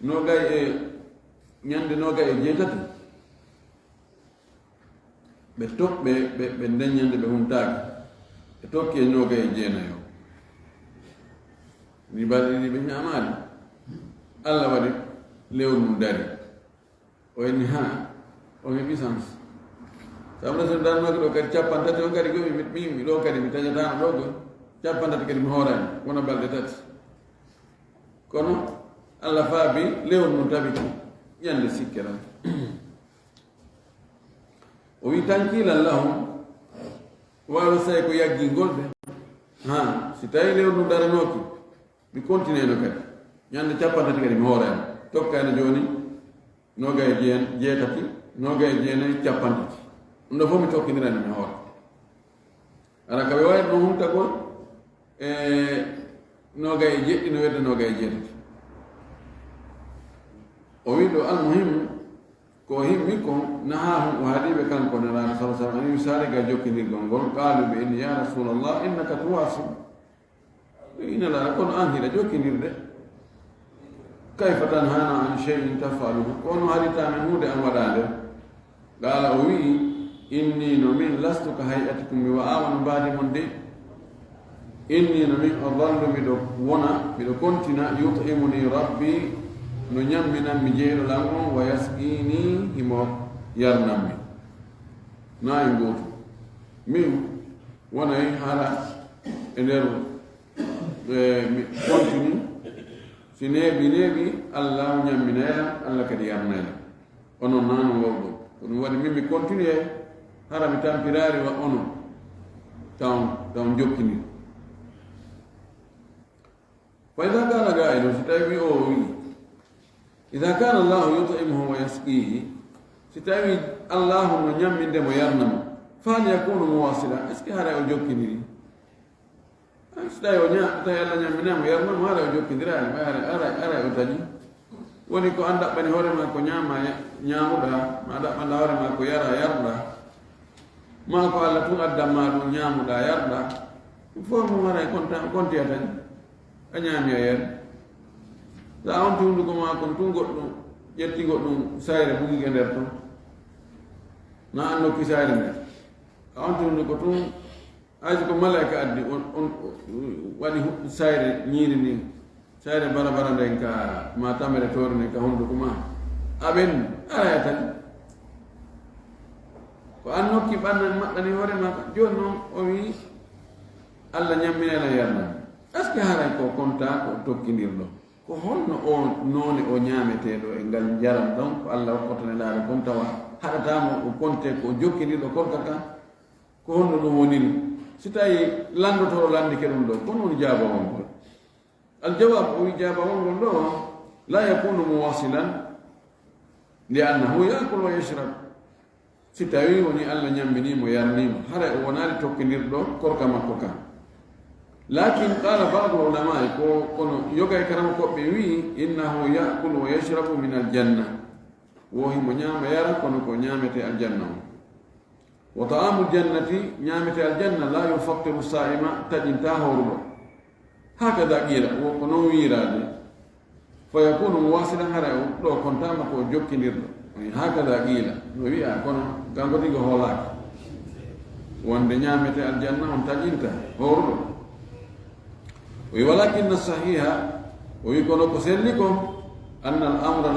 nogay e ñande nogay e jeetati ɓe tok ɓe ndeññande ɓe humtaaki ɓe tokki e ñooga e jeenayo ni balɗe ɗi ɓe ñaamaali allah waɗi lewru mum dari o enni ha o heɓi sens sabu so darnoke ɗo kadi capantati on kadi gomi mi ɗo kadi mi tañatano ɗo go capantati kadi mi hoorani wona balɗe tati kono allah faabi lewru mum tabiti ñande sikkeran o wi tankilan lahum wawa say ko yaggingol ɓe ha si tawi lewru ndu daranoki mi continue no kadi ñande capantati kadi mi hoorani tokkani joni noga e jeetati noga e jeenayi capantati ɗum ɗo fof mi tokkidirani mi hoora ara kaɓe wawi no humtagol e noga e jeɗɗi no wedde noga e jeetati o wi ɗo almuhim ko himmi ko nahahum o haɗiɓe kanko nelaɗo sa sallam ani misali ga jokkidirgol ngol qaalu ɓe inni ya rasulallah innaka tuwasil inelaɗa kono an hiɗa jokkidirde kayfa tanhana an cheyin tafaluhu kono haɗitamin hunde an waɗande qala o wii inni no min lastu ka hayatikum mi wa'ama no mbaadi mon de inni no min adallu miɗo wona miɗo kontina yutimuni rabbi no ñamminan mi jeyɗolam on wa yaskini himo yarnammi nayi gooto min wonay hara e nder mi continue si neeɓi allah ñamminaylam allah kadi yarnaylam onon nano wawɗo ko ɗum waɗi min mi continue hara mi tampirari wa onon taw jokkini fa ida kana ga'ido si tawi o wi إذا كان الله يطعمه ويسقيه ستاوي الله من يمن دم يرنم فهل يكون مواصلا اسكي هذا يجوكني ستاوي ونيا تاي الله يمن دم يرنم هذا يجوكني هذا يتجي woni ko anda bani hore ma ko nyama nyamuda ma da banda hore ma ko yara yarda ma ko Allah tun adda ma do nyamuda yarda fo mo mara konti atani anyami yer sa on tundugo ma kon tun goɗɗum ƴetti goɗɗum sayre bugike nder ton na annokki sayre nder a on tundugo tun hayso ko malaika addi on waɗi sayre ñiiri ndi sayre bara nden ka ma tamere toore nden ka honduko ma aɓen araya tan ko annokki ɓannan maɗɗani hoore ma joni noon o wi allah ñamminela yarnan est ce que haray ko konta ko tokkidirɗo ko holno o noone o ñaameteeɗo e ngal jaram ɗon ko allah hokkotonelaaɗo kon tawa haɗatamo o konte ko jokkiniɗo korka kan ko honno ɗum woniri si tawi landotoro landike ɗum ɗo kono woni jaabawol ngol aljawab o wi jaabawol ngol ɗo la yakunu muwasilan li annahu yakul wa yashrab si tawi woni Allah ñambinimo yarnimo hara o wonaali tokkinirɗo korka makko kan lakin qala badu ulamai ko kono yogay karama koɓɓe wi innahu yakulu wa yashrabu min aljanna wo himo ñaama yara kono ko ñaamete aljanna o wa ta'amu ljannati ñaamete aljanna la yufakkiru sa'ima taƴinta hawruɗo hakada qila wo ko noon wiirade fa yakunu muwasilan hara ɗo kontama ko jokkinirɗo hakada qila no wiya kono kanko tigi hoolaaki wonde ñaamete aljanna on taƴinta hawruɗo wi walakinna sahiha o wi kono ko selli ko anna al amra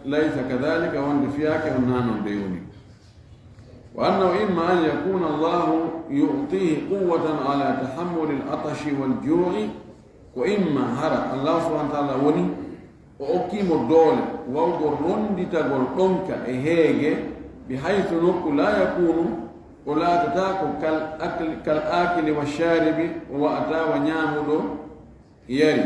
laysa kadhalika wonde fiyake on nanon de woni wa annahu imma an yakuna allahu yu'tihi quwwatan ala tahammuli al atashi wal ju'i ko imma hara allah subhanahu wa ta'ala woni o okkimo doole wawgo ronditagol ɗonka e heege bi haythu nokku la yakunu o laatata ko kal akili wa sharibi o wa'ata wa ñaamuɗo yari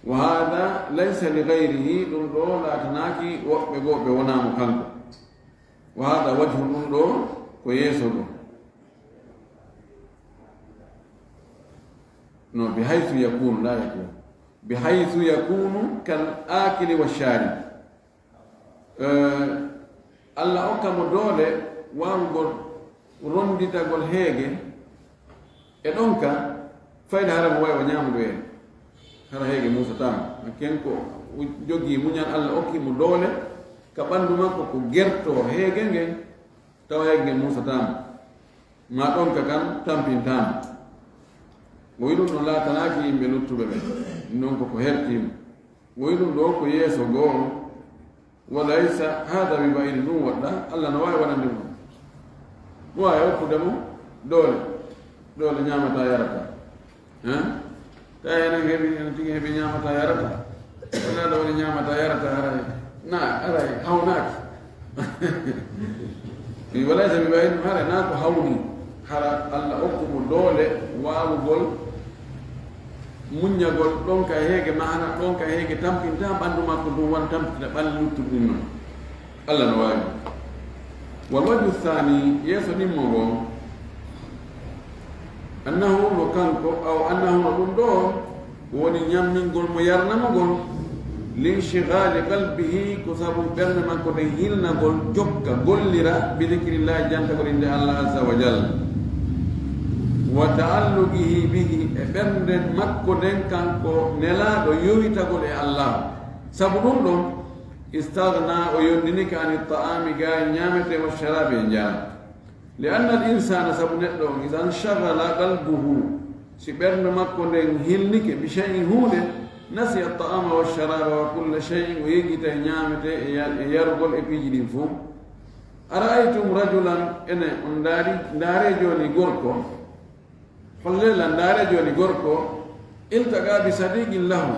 wa hada laysa li gayrihi ɗum ɗo laatanaaki woɓɓe goo ɓe wonaamo kanko wa hada wajhu ɗum ɗo ko yeeso ɗo no bi haythu yakunu la yakunu bi haythu yakunu kal akili wa sharibi allah okkamo doole waawugol ronditagol heege e ɗon ka fayde hara mo wawi o ñaamuɗo en hara heege musatama ken ko jogii muñal allah okkimo doole ka ɓanndu makko ko gerto heege ngen tawa heege ngen musatama ma ɗon ka kan tampintama o wi ɗum ɗon laatanaaki yimɓe luttuɓe ɓe non koko hertima o wi ɗum ɗo ko yeeso goo walaysa hada bi bayri ɗum waɗɗa allah no wawi waɗande ɗum mo wawi hokkude mo doole ñamata yarata ta enen heɓi en tigi heɓi ñamata yarata walaɗa woni ñamata yarata aray hawnaaki walaysa bi bayri ɗum hara na ko hawni hara allah hokkumo doole wawugol muññagol ɗon ka heege mahana ɗon ka heege tampinta ɓanndu makko ɗum won tampita ɓalli luttuɗ ɗum noon allah no waawi wal wajhu thani yeeso ɗimmo ngo annahu no kanko aw annahu no ɗum ɗo woni ñammingol mo yarnamo gon linchigali qalbihi ko sabu ɓernde makko ɗe hilnagol jokka gollira bi dicrillahi jantagol inde allah azza wa jalla wa taalluqihi bihi e ɓernden makko nden kanko nelaaɗo yowitagol e allah sabu ɗum ɗon istagna o yondinika ani ta'ami ga ñaamete wa sharabi e njaram li anna al insana sabu neɗɗo on idan shagala qalbuhu si ɓernde makko nden hilnike bi cheyin huunde nasiya ta'ama wa sharaba wa kulla cheyin o yegita e ñaamete e yarugol e piiji ɗin fuu ara'aytum rajulan ene on ndaare jooni gorko hollela ndaare jooni gorko iltaga bi sadiqin lahu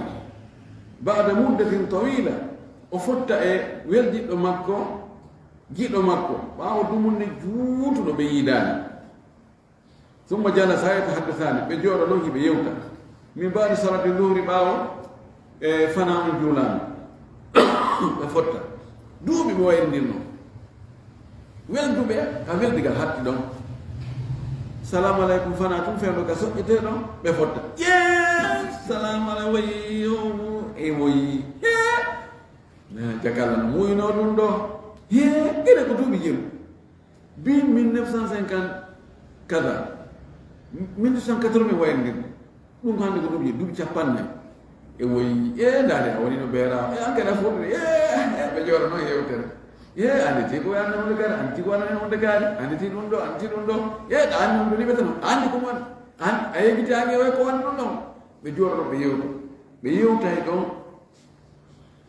ba'da muddatin tawila o fotta e weldiɗɗo makko giɗo makko ɓaawo dumunde juutuɗo ɓe yiidaani summa jalasa yatahaddathani ɓe jooɗo ɗon hiɓe yewta min ba'di salati duhri ɓaawo e fana on juulaama ɓe fotta duuɓi ɓe wayrindirno welduɓe ha weldigal hatti ɗon salamu aleykum fana tum fewɗo ga soƴƴete ɗon ɓe fotta salamu aleykum wayo e woyi jagalla no muyno ɗum ɗo ine ko duuɓi jeru bi 1950 kada 1980 wayrindirɗo ɗum ko hannde ko duuɓi capannayyi e woyi ndaade a woni no beera an kadi a fotude ɓe jooɗo noon yewtere anditi ko wanne hunde gaari anditi ko wanne hunde gaari anditi ɗum ɗo anditi ɗum ɗo ɗa anndi ɗum ɗo liɓete noon anndi ko mon a yegitaaki way ko wanne ɗum ɗon ɓe jooɗo ɗo ɓe yewtay ɗon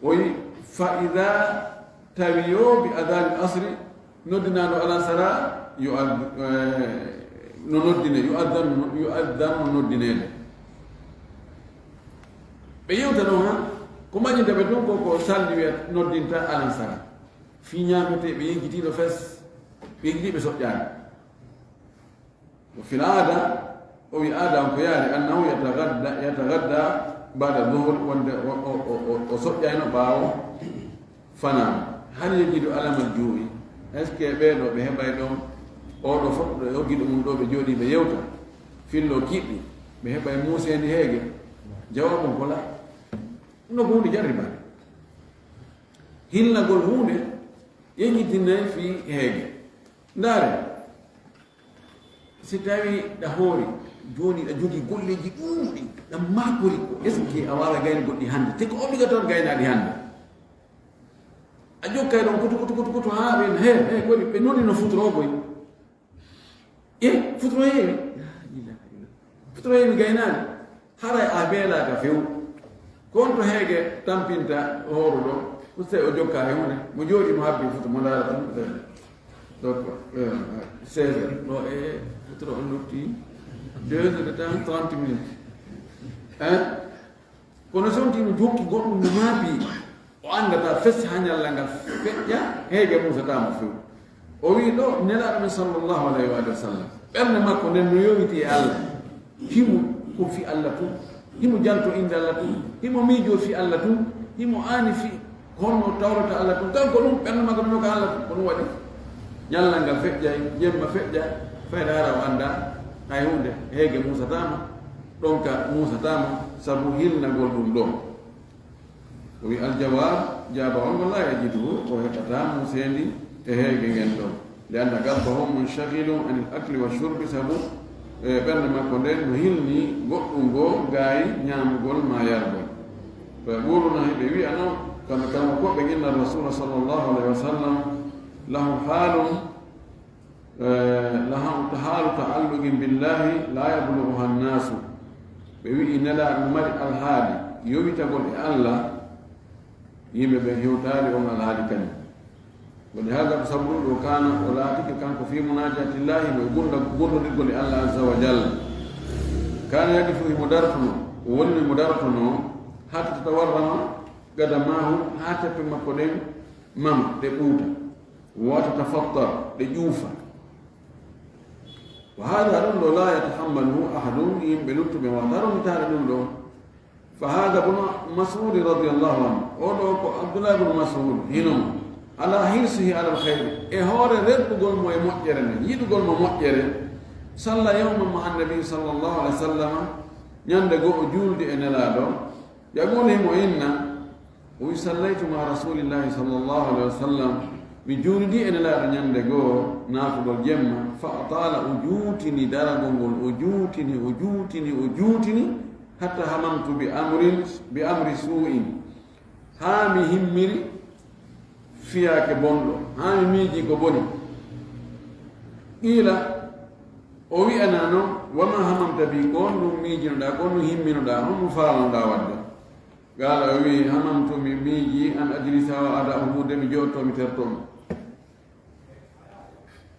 oyi fa ida tawiyo bi adani asri noddinaɗo alansara no noddine yu'addanu noddinede ɓe yewta ɗon ha ko mañinta ɓe ɗum koko salli wiyat noddinta alansara fi ñaamete ɓe yejjitiiɗo fes ɓe yejjitiiɓe soƴƴaani o fil aada o wi aada on ko yaari annahu yatagadda bada duhur wonde o soƴƴayno ɓaawo fanaama han yejjiiɗo alamal juu'i est ce que ɓeeɗo ɓe heɓay ɗon oɗo fof ɗo hoggiɗo mum ɗo ɓe jooɗi ɓe yewta fillo kiɗɗi ɓe heɓay muusendi heege jawabum ko la no ko hunde jarribade hilnagol hunde yeƴƴitinayi fi heege ndaare si tawi ɗa hoori jooni ɗa jogii golleji ɗuuɗi ɗa maakori ko est ce que a waawa gayni goɗɗi hannde te ko obligatoire gaynaaɗi hannde a jokkay ɗon koto haa ɓen he kodi ɓe noni no futoro koy futoro heewi gaynaaɗi haray a beelaaka few kon to heege tampinta hooro ɗo usta o jokka e hunde mo jooɗi mo habbi futo mo ndaara tan donc 16 heures ɗo e futoro on lutti 2 heures de temps 30 minutes kono sontino jokki goɗɗum no maabi o anndata festi ha ñalla ngal feƴƴa heege musatama few o wi ɗo nelaaɗo men sallllahu alayhi wa sallam ɓernde makko nden no yowiti e allah himo ko fi allah tun himo janto inde allah tun himo miijo fi allah tun himo aani fi holno tawrata allah tun kanko ɗum ɓernde makko ɗuno ko allah tun ko ɗum waɗi ñalla ngal feƴƴay jemma feƴƴa fayda ara o annda hay hunde heege musatama ɗon ka musatama sabu hilnagol ɗum ɗo o wi aljawab jaaba on ngo la yajiduhu o heɓata musendi e heege ngen ɗon li anna galbahum munshagilum an il akli wa shurbi sabu ɓernde makko nden no hilni goɗɗum ngoo gaayi ñaamugol ma yargol to e ɓuuruna heɓe wiya noon kamɓe kanko ko ɓe inna rasula sallllahu alayhi wa sallam lahu haalum haalu taallugin billahi la yabluguha annasu ɓe wi'i nelaaɗo no mari alhaali yowitagol e allah yimɓe ɓe hewtaali on alhaali kañum woni haaga ko sabu ɗum ɗo kana o laatike kanko fi munajatillahi no gonnodirgol e allah azza wa jalla kana yadi fo himo dartono o woni mo dartono hatta tatawarrama gadamahu ha teppe makko ɗen mama ɗe ɓuuta wata tafattar ɗe ƴuufa wa hada ɗum ɗo la yatahammaluhu ahadum yimɓe luttuɓe wata romitaade ɗum ɗo fa hada bunu masudi radiallahu anhu oɗo ko abdoulah bnu masud hinomo ala hirsihi ala lhayri e hoore reɗɗugol mo e moƴƴere nden yiɗugol mo moƴƴere salla yawma ma annabi sallllahu alih w sallam ñande goo o juulde e nelaaɗo yagunimo inna o wi sallaytu ma rasulillahi sallllahu alih wa sallam mi juulidi e nelaaɗo ñande goo naafugol jemma fa atala o juutini daragol ngol o juutini hatta hamamtu bi amri su'in haa mi himmiri fiyaake bonɗo haa mi miiji ko boni qiila o wi'ana noon wama hamamta bi ko on ɗum miijinoɗaa ko on ɗum himminoɗaa on ɗum faalanoɗaa wadde gaala o wi hamamtu mi miiji an ajlisa wa ada umude mi jooɗto mi tertomo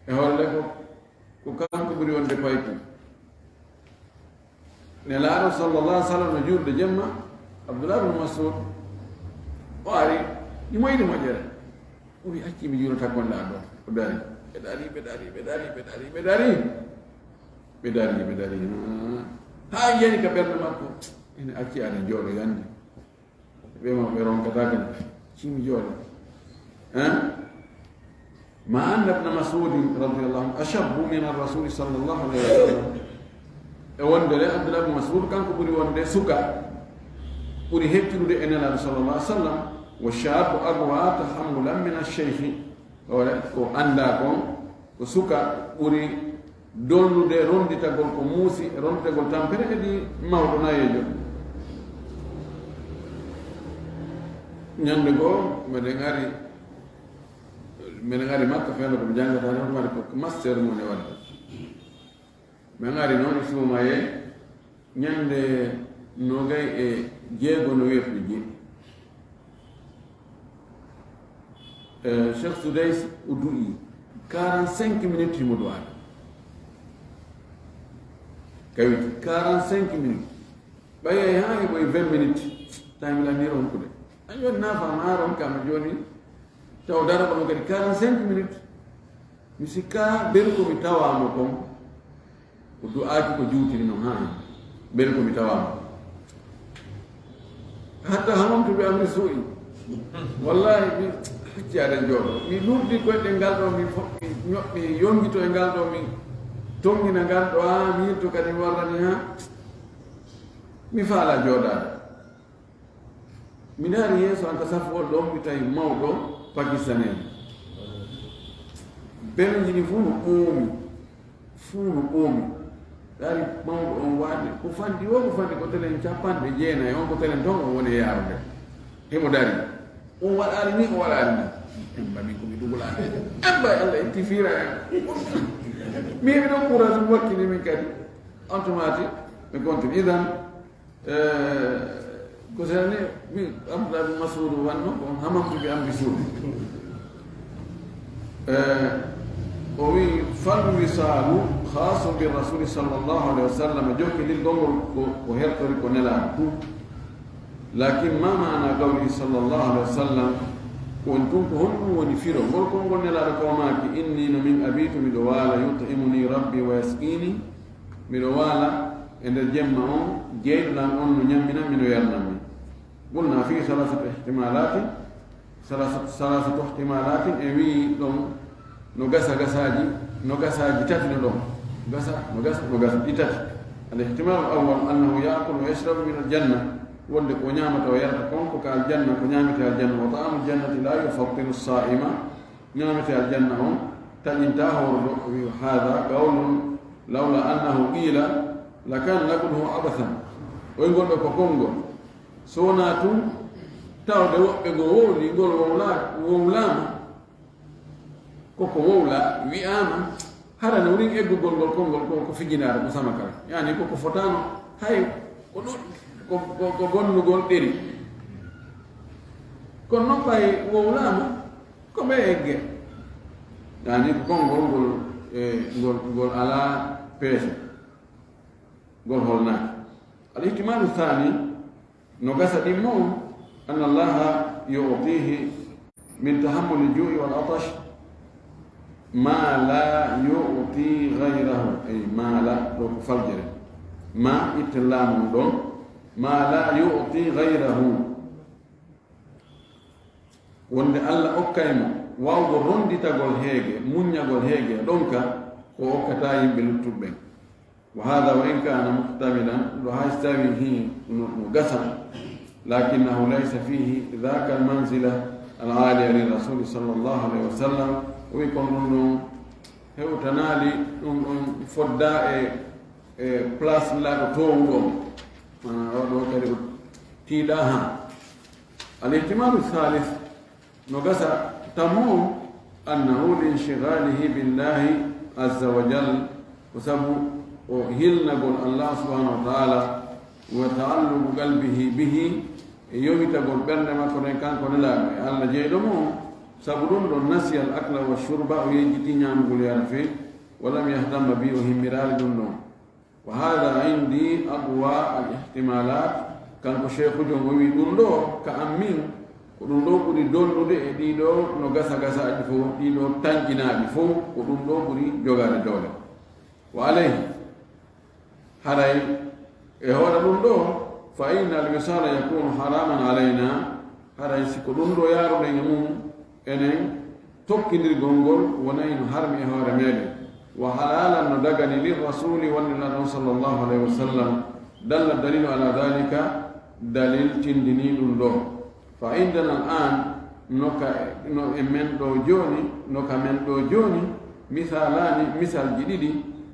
e holle ko kanko ɓuri wonde paytu nelaaɗo sallallah alih sallam no juurde jemma abdoulah bnu masud o ari ɗi moyɗi moƴƴere o wi acci mi juurata gonɗa ɗo o dari ɓe dari ha yiyani ka ɓernde makko ene acci aɗa jooɗo yande ɓema ɓe ronkata kadi cimi jooɗo ma anna ibna masudin radiallahu anhu ashabbu min arrasuli sallllahu alayhi wa sallam e wondere abdoulah bnu masud kanko ɓuri wonde suka ɓuri hettirude e nelaaɗo sallallah alih w sallam wa shabu agwa tahammulan min alcheikhi ko annda kon ko suka ɓuri dollude ronditagol ko muusi ronditagol tampere edi mawɗo nayejo ñande goo meɗen ari makka feewno koɓe jangata tan waɗi ko master mum e wadde min ari noon suumaye ñande nogay e jeego no weeɓɓe jeeɗi cheikh soudays o du'i 45 minutes himo du'aade kawiti 45 minutes ɓayay ha heɓoye 20 minutes tawimilani ronkude a joni nafama ha ronkama joni taw daraɓano kadi 45 minutes mi sikka ɓeri komi tawama kon ko du'aaki ko juutiri noon ha ɓeri komi tawama hatta hamamtu ɓe amri suu'i wallahi ciaɗen jooɗo mi lurdi koyɗe ngal ɗo mi ñoɓɓi yongito e ngal ɗo mi tongina ngal ɗo mi yirto kadi mi warrani ha mi faala jooɗaade mi naari yeeso an ka safol ɗo mi tawi mawɗo pakistanais beneji ɗi fuu no ɓoomi ɗari mawɗo on waade ko fandi ko telen capanɗe jeenayi on ko telen ton o woni yaarude himo dari on waɗaari ni o waɗaari ni emba min komi dugulaade emba allah itti fiira mi heɓi ɗon courage mi wakkili min kadi automatique mi continue idan ko sene mi abdoulahi masudu wanno on hamamtu bi ambi suudu o wi fal wisalu khasu bi rasuli sallallahu alaihi wasallam jokki lil gongol ko hertori ko nela tu lakin ma maana qawli sallallahu alaihi wasallam ko on honɗum woni firo ngol konngol nelaɗo kawmaki inni no min abitu miɗo waala yutimuni rabbi wa yaskini miɗo waala e nder jemma on jeyɗuɗan on no ñammina mino yarnanmi qulna fi salasatu ihtimalatin e wi ɗon no gasaji tati no ɗon no gasa ɗi tati al ihtimalu awwal annahu yakulu wa yashrabu min aljanna wonde ko ñamata o yarata konko ka aljanna ko ñamete aljanna wa ta'amu ljannati la yufattiru sa'ima ñamete aljanna on taƴinta howrdo wi hada qawlun lawla annahu qila lakana naquluhu abathan oy gonɗo ko konngol so wona tun tawde woɓɓe go wowli ngol wowlama koko wowla wi'ama hara no woni eggugol ngol konngol ko fijinaare ko sama kala yani koko fotano hay ko ɗuɗ ko gonnugol ɗeri kono noon ɓay wowlama ko ɓe egge yani ko konngol ngol ala peese ngol holnaaki al ihtimalu thani no gasa ɗimmo on anna allaha yu'tihi min tahammuli ju'i wal atash ma la yu'ti ghayrahu ay ma la ɗo ko faljere ma ittelamu ɗon ma la yu'ti ghayrahu wonde allah okkaymo wawgo ronditagol heege muññagol heege ɗon ka ko okkata yimɓe luttuɓɓen wa hada wa in kana muhtamilan ɗo hay so tawi hi no gasa lakinahu laysa fihi dhaka almanzila alaliya lirasuli sallllahu alayhi wa sallam o wi kon ɗum ɗon hewtanali ɗum ɗon fodda e place laɗo towɗon mana oɗo kadi o tiiɗa ha al ihtimalu thalith no gasa tammo annahu linshigalihi billahi azza wa jal ko sabu o hilnagol allah subhanahu wa taala wa taalluqu qalbihi bihi e yowitagol ɓernde makko ɗen kanko nelaɗo e allah jeyɗo mo sabu ɗum ɗon nasiya al akla wa shurba o yejjiti ñamgol yara fe walam yahdamma bi o himmirali ɗum ɗon wa hada indi aqwa al ihtimalat kanko cheikhu jon o wi ɗum ɗo ka an min ko ɗum ɗo ɓuri dollude e ɗiɗo no gasa gasaji fof ɗiɗo tanƴinaɓi fof ko ɗum ɗo ɓuri jogade doole wa alayhi haray e hoore ɗum ɗo fa inna al wisala yakunu haraman alayna haray siko ɗum ɗo yaruɗen e mum enen tokkidirgol ngol wonayi no harmi e hoore meɗen wa halalan no dagani lirrasuli wonnilaɗon sallllahu alayhi wa sallam dalla dalilu ala dhalika dalil tindini ɗum ɗo fa indana al an no men ɗo joni misalani misalji ɗiɗi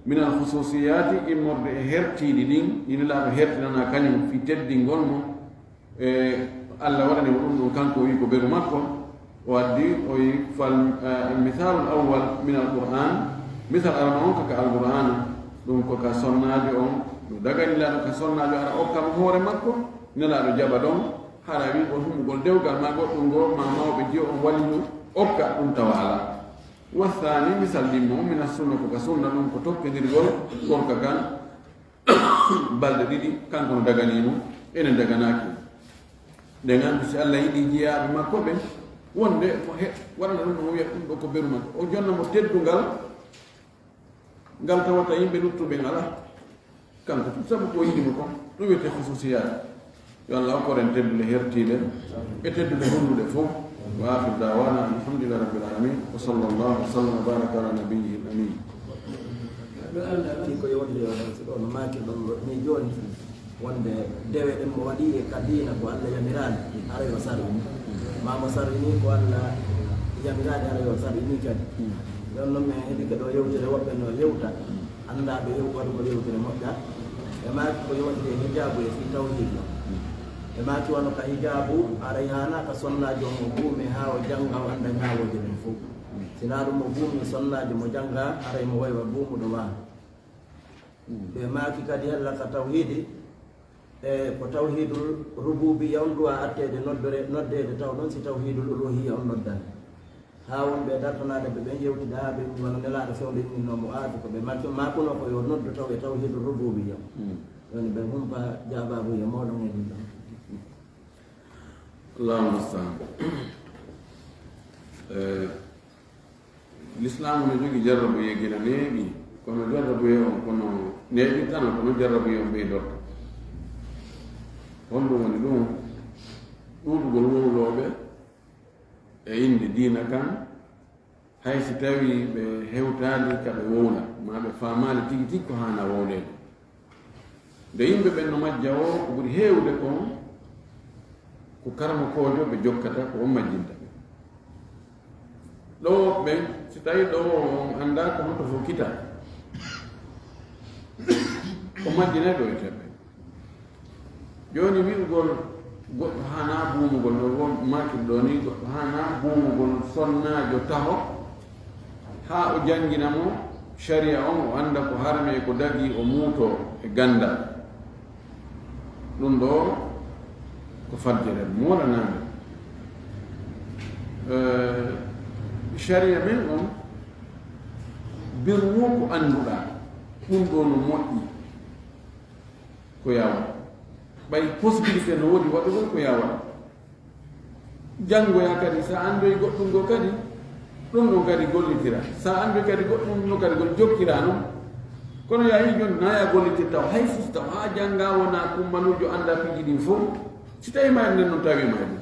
min al khususiyati immorde e hertiɗi ɗin inilaɗo hertinana kañum fi teddingol mo e allah waɗani mo ɗum ɗum kanko wi ko ɓeru makko o addi o wi fal mithalu l awwal min al qur'an misal arana on kaka al qur'ana ɗum koka sonnajo on ɗum daganilaɗo ka sonnajo ara okkam hoore makko nelaɗo jaɓa ɗon hara wi on humugol dewgal ma goɗɗum ngo ma mawɓe jiyo on walliɗum okka ɗum tawa ala wathani misal ɗimmo min assunna koka sunna ɗum ko tokkidirgol gorka kan balɗe ɗiɗi kanko no daganimo ene daganaki nde gandu si allah yiɗi jiyaɓe makko ɓen wonde mo waɗana ɗum no wiya ɗum ɗo ko beru makko o jonna mo teddugal ngal tawata yimɓe luttuɓen ala kanko tum sabu ko yiɗimo kon ɗum wiyete khususiyat yo allah okkoren teddude hertide e teddude honnude fof وآخر دعوانا الحمد لله رب العالمين وصلى الله وسلم وبارك على نبيه الأمين. Ko yonde on maaki ɗon ni joni wonde dewe ɗen mo waɗi e kadina ko Allah yamirani ara yo sarri mamo sarri ni ko Allah yamirani ara yo sarri ni kadi ɗon noon min heeɗi ko ɗo yewtere woɓɓe no yewta anndaɓe waɗu ko yewtere moƴƴa e maaki ko yonde hijabu e fi tawhid e maaki wono ka hijabu aray hana ka sonnajo mo buumi ha o janga o anda ñawoje ɗen fof sina ɗum mo buumi sonnajo mo janga aray mo waywa buumuɗo ma ɓe maaki kadi hella ka tawhidi e ko tawhidul rububiyya on ɗuwa attede noddede taw ɗon si tawhidul uluhiyya on noddani ha wonɓe dartanade ɓe ɓen yewtida ha ɓe wono nelaɗo fewde inninomo aatu ko ɓe makuno ko yo noddu taw e tawhidul rububiyya woni ɓe humpa jababuye moɗon e ɗum ɗon Allahumma musta'an. L'Islam ne jogi jarrabu yegira neeɓi kono jarrabu ye on kono neeɓi tan kono jarrabu ye on ɓeydorta honɗum woni ɗum ɗuɗugol wowloɓe e inde diina kan hay si tawi ɓe hewtali kaɓe wowla ma ɓe famali tigi tigi ko hana wowlede nde yimɓe ɓen no majja o ko ɓuri hewde kon ko karama kojo ɓe jokkata ko on majjinta ɓe ɗo ɓen si tawi ɗo on anda ko honto fof kita ko majjinay ɗo e teɓɓe joni wi'ugol goɗɗo hana buumugol no won makil ɗo ni goɗɗo hana buumugol sonnajo taho ha o jangina mo sharia on o anda ko harme ko dagi o muuto e ganda ɗum ɗo ko fajjere moɗanade sharia men on birwo ko annduɗa ɗum ɗo no moƴƴi ko yawa ɓay possibilité no woodi waɗugol ko yawa janngoya kadi sa andoyi goɗɗum go kadi ɗum ɗon kadi gollitira sa andoyi kadi goɗɗum no kadi gol jokkira noon kono yahi joni naya gollitir taw hay fof taw ha jangga wona kummanujo anda piji ɗin fof si tawi ma nden noon tawima ɗum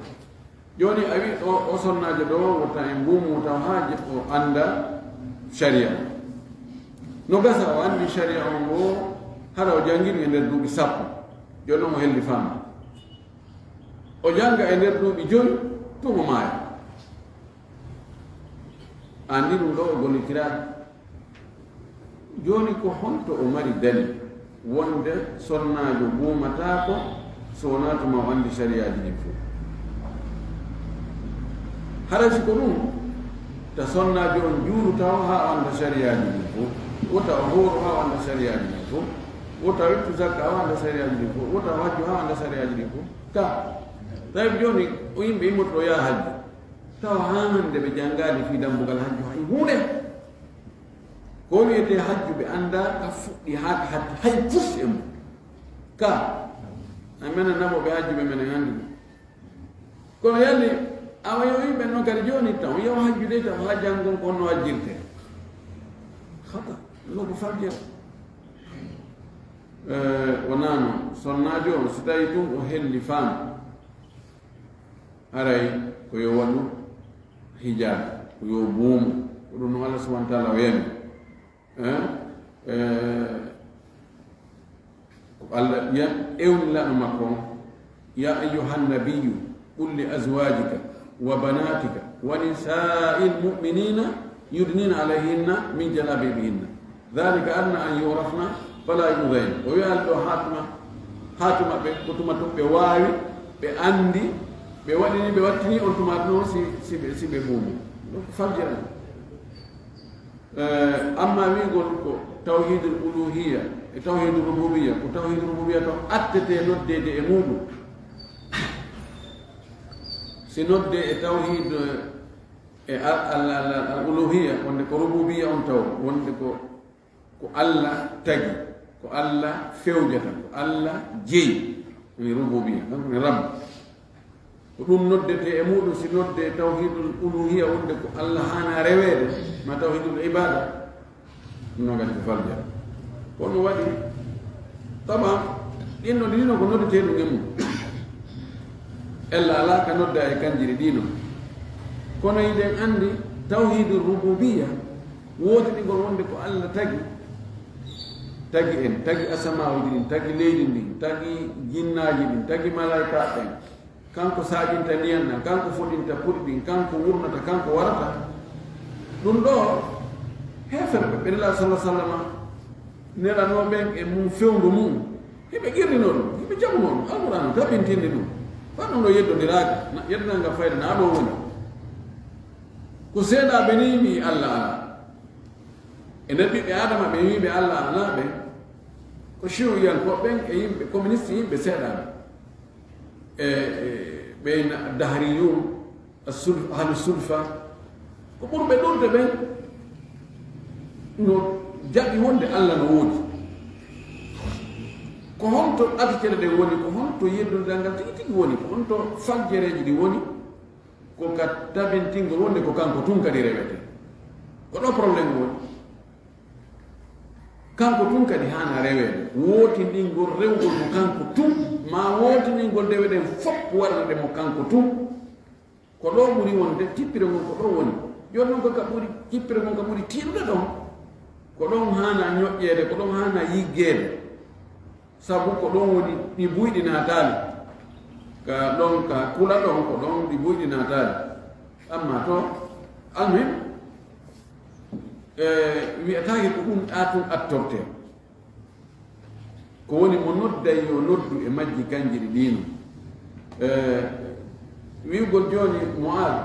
joni a wi o sonnajo ɗo wotta en mbumu taw ha o anda sharia no gasa o andi sharia on go haɗa o jangguiri e nder duuɓi sappo joni noon o helli fama o janga e nder duuɓi joyi tumo maaya andi ɗum ɗo o gollitiraɗo joni ko honto o mari dali wonde sonnajo buumatako so wona tuma o andi sariyaji ɗin fof harasi ko ɗum ta sonnajo on juulu taw ha o anda sariyaji ɗin fof wota o hooro ha o anda sariyaji ɗin fof wota wettu zakka o anda sariyaji ɗin fof wota o hajju ha o anda sariyaji ɗin fof ka tawi joni o yimɓe immoto o yaha hajju taw ha hande ɓe janggali fi dambugal hajju hay hunde ko wiyete hajju ɓe anda ka fuɗɗi ha ka hajju hay pus e mum ka amene namoɓe hajju ɓe menen handi ɗum kono yalli awa yo yimɓe noon kadi joni taw yo hajju de taw ha jangon ko honno hajjirte hata no ko fajjere wonano sonnajo on so tawi ɗum o helli faam haray ko yo waɗu hijab ko yo buumu ko ɗum no Allah subahana taala o yami ko Allah ewnilaɗo makko on ya ayuha nabiyu qul li azwajika wa banatika wa nisai lmuminina yudnina alayhinna min jalabibihinna dhalika adna an yurafna fala yudayn o wiyaali ɗo hatuma ɓe ko tuma to ɓe waawi ɓe anndi ɓe waɗini ɓe wattini on tumata noon si ɓe buumi donc fajjira amma wigol ko tawhidul uluhiyya e tawhidul rububiyya ko tawhidul rububiyya to attete noddede e muɗum si nodde e tawhid e al uluhiyya wonde ko rububiyya on taw wonde ko Allah tagi ko Allah fewjata ko Allah jeeyi e rububiyya donc ne rabb ko ɗum noddete e muɗum si nodde tawhidul uluhiyya wonde ko Allah hana rewede ma tawhidul ibada no gadi ko faljara kono waɗi taban ɗinno ɗino ko noddete ɗum e mum ella ala ka nodda e kanjiri ɗino kono yiɗen andi tawhidu rububiyya wotiɗigol wonde ko Allah tagi en tagi asamawuji ɗin tagi leydi ndin tagi jinnaji ɗin tagi malaika ɓen kanko saajinta ndiyan nan kanko foɗinta puɗi ɗin kanko wurnata kanko warata ɗum ɗo heferɓe ɓenela sallah sallama nelanoɓen e mum fewndu mum hiɓe girrino ɗum hiɓe jaɓuno ɗum alqur'an tabintinde ɗum fa ɗum ɗo yeddodiraade yeddinanga fayda na ɗo woni ko seeɗaɓe ni mi Allah ala e nder ɓiɓɓe adama ɓe wiɓe Allah ala ɓe ko chiwiyan koɓɓen e yimɓe communiste yimɓe seeɗaɓe ɓen dahriyun ahlu sulfa ko ɓurɓe ɗurde ɓen no jaɓi wonde Allah no woodi ko honto ɗaɓitele ɗe woni ko honto yeddodal ngal tigi tigi woni ko honto fajjereji ɗi woni ko ka tabintingol wonde ko kanko tun kadi rewete ko ɗo probléme woni kanko tun kadi hana rewede wotinɗingol rewgol mo kanko tun ma wotinɗingol deweɗen fof waɗaɗe mo kanko tun ko ɗo ɓuri wonde tippire ngon ko ɗo woni joni noon koka ɓuri tippire ngon ka ɓuri tiiɗude ɗon ko ɗon hana ñoƴƴede ko ɗon hana yiggede sabu ko ɗon woni ɗi buyɗi natali ka ɗon ka kula ɗon ko ɗon ɗi buyɗi natali amma to almuhim wiyatake ko ɗum ɗatun attorte ko woni mo nodday yo noddu e majji kanji ɗi ɗino wiwgol joni Mu'adh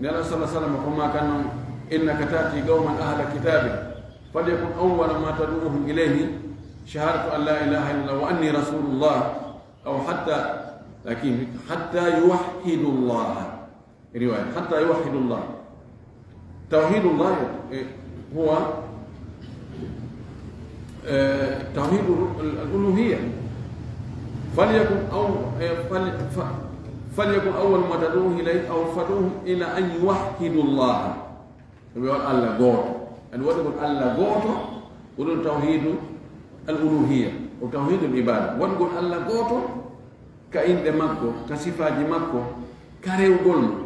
nela sallah sallam ko ma kan noon innaka tati qawman ahla kitabe falyakun awwala ma tad'uhum ilayhi shahadatu an la ilaha illallah wa anni rasulullah aw hatta yuwahhidu Allah riwaya hatta yuwahhidu Allah توحيد الله هو توحيد الألوهية فليكن أول ما تدعوه إليه أو فدعوه إلى أن يوحدوا الله يقول الله غوت أن يقول الله غوت يقول توحيد الألوهية وتوحيد العبادة ويقول الله غوت كإن دمكو كصفات مكو كاريو غولم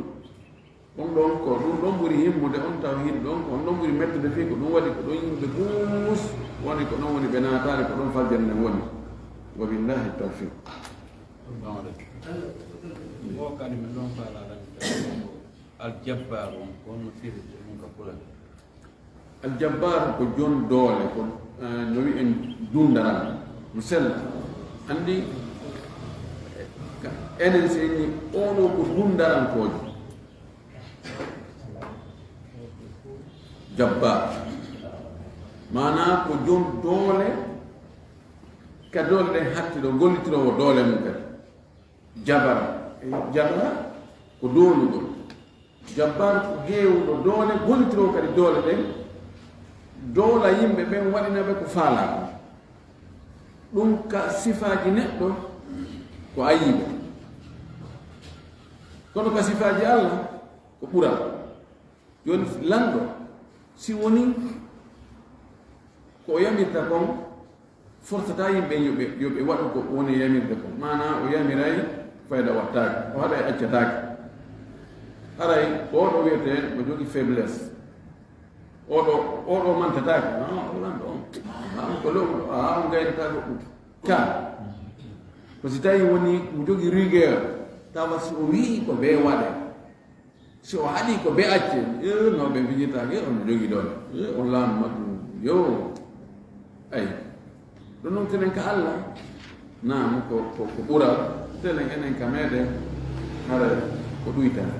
on ɗon ko ɗum ɗon ɓuri himmude on tawhid ɗon ko on ɗon ɓuri mettude fii ko ɗum waɗi ko ɗon yimɓe gus woni ko ɗon woni ɓe naataani ko ɗon fajjere nde woni wa billahi tawfiq o kadi min ɗon faalaɗan aljabbar on ko onno firde ɗum ka pulani aljabbar ko jon doole ko no wi en dundaral mo sella anndi enen so enni oɗo ko dundarankojo jabbar mana ko jon doole ka doole ɗen hattiɗo gollitirowo doole mum kadi jabara ko doolugol jabbar ko heewuɗo doole gollitirowo kadi doole ɗen doola yimɓe ɓen waɗinaɓe ko faalaako ɗum ka sifaji neɗɗo ko ayiɓe kono ka sifaji Allah ko ɓural joni lanɗo si woni ko yamirta kon fortata yimɓe yoɓe waɗu ko woni yamirde kon mana o yamiray fayda wattake o haɗay accatake haray oɗo wiyete mo jogui faiblesse oɗo mantatake o lanɗo on ko lewɗo o gaynatako ɗum ka ko si tawi woni mo jogui rigueur tawa si o wii ko ɓe waɗe so o haɗi ko ɓe acce no ɓe fijitake on jogui ɗon on laamu makko yo ayi ɗum noon tenen ka Allah nam ko ɓural telen enen ka meɗen hara ko ɗuytane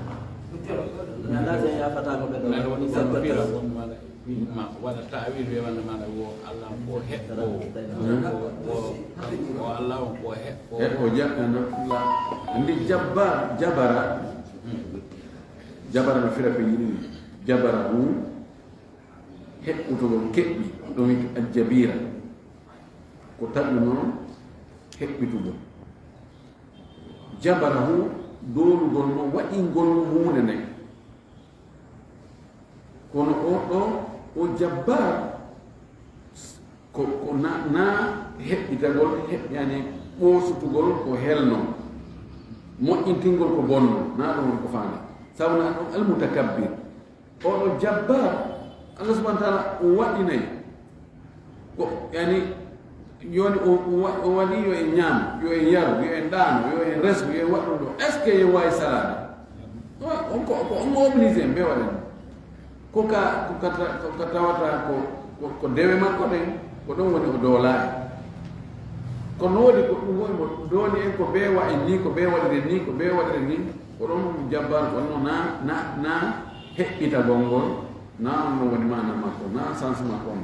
nalaten yafata ko ɓe ɗo woni sabbira on ma waɗa tawil ɓe walla maɗa wo Allah ko heɓɓo o Allah on ko heɓɓo o jaɓɓano andi jabara no fira ko yiɗini jabara hu heɓɓutogol keɓɓi ɗon wiki aljabira ko taƴu noon heɓɓitugol jabara hu doolugol no waɗingol hunde nden kono o o jabbar ko na heɓɓitagol yani ɓoosutugol ko helno moƴƴintingol ko bonno na ɗum woni ko faande sabuna al-mutakabbir o jabbar Allah subhanahu wa ta'ala wadinay ko yani yoni o wadi yo e ñam yo e yaru yo e ndano yo e resku yo e waɗuɗo est ce que yo wawi salade ko obligé mbe waɗen ko ka tawata ko dewe makko ɗen ko ɗon woni o doolaaɗe kono woodi ko ɗum woni mo dooli en ko ɓe wa en ni ko ɓe waɗire ni ko ɓe waɗire ni ko ɗon jabbar ko no na heɓɓita gongol na on no woni mana makko na sens makko on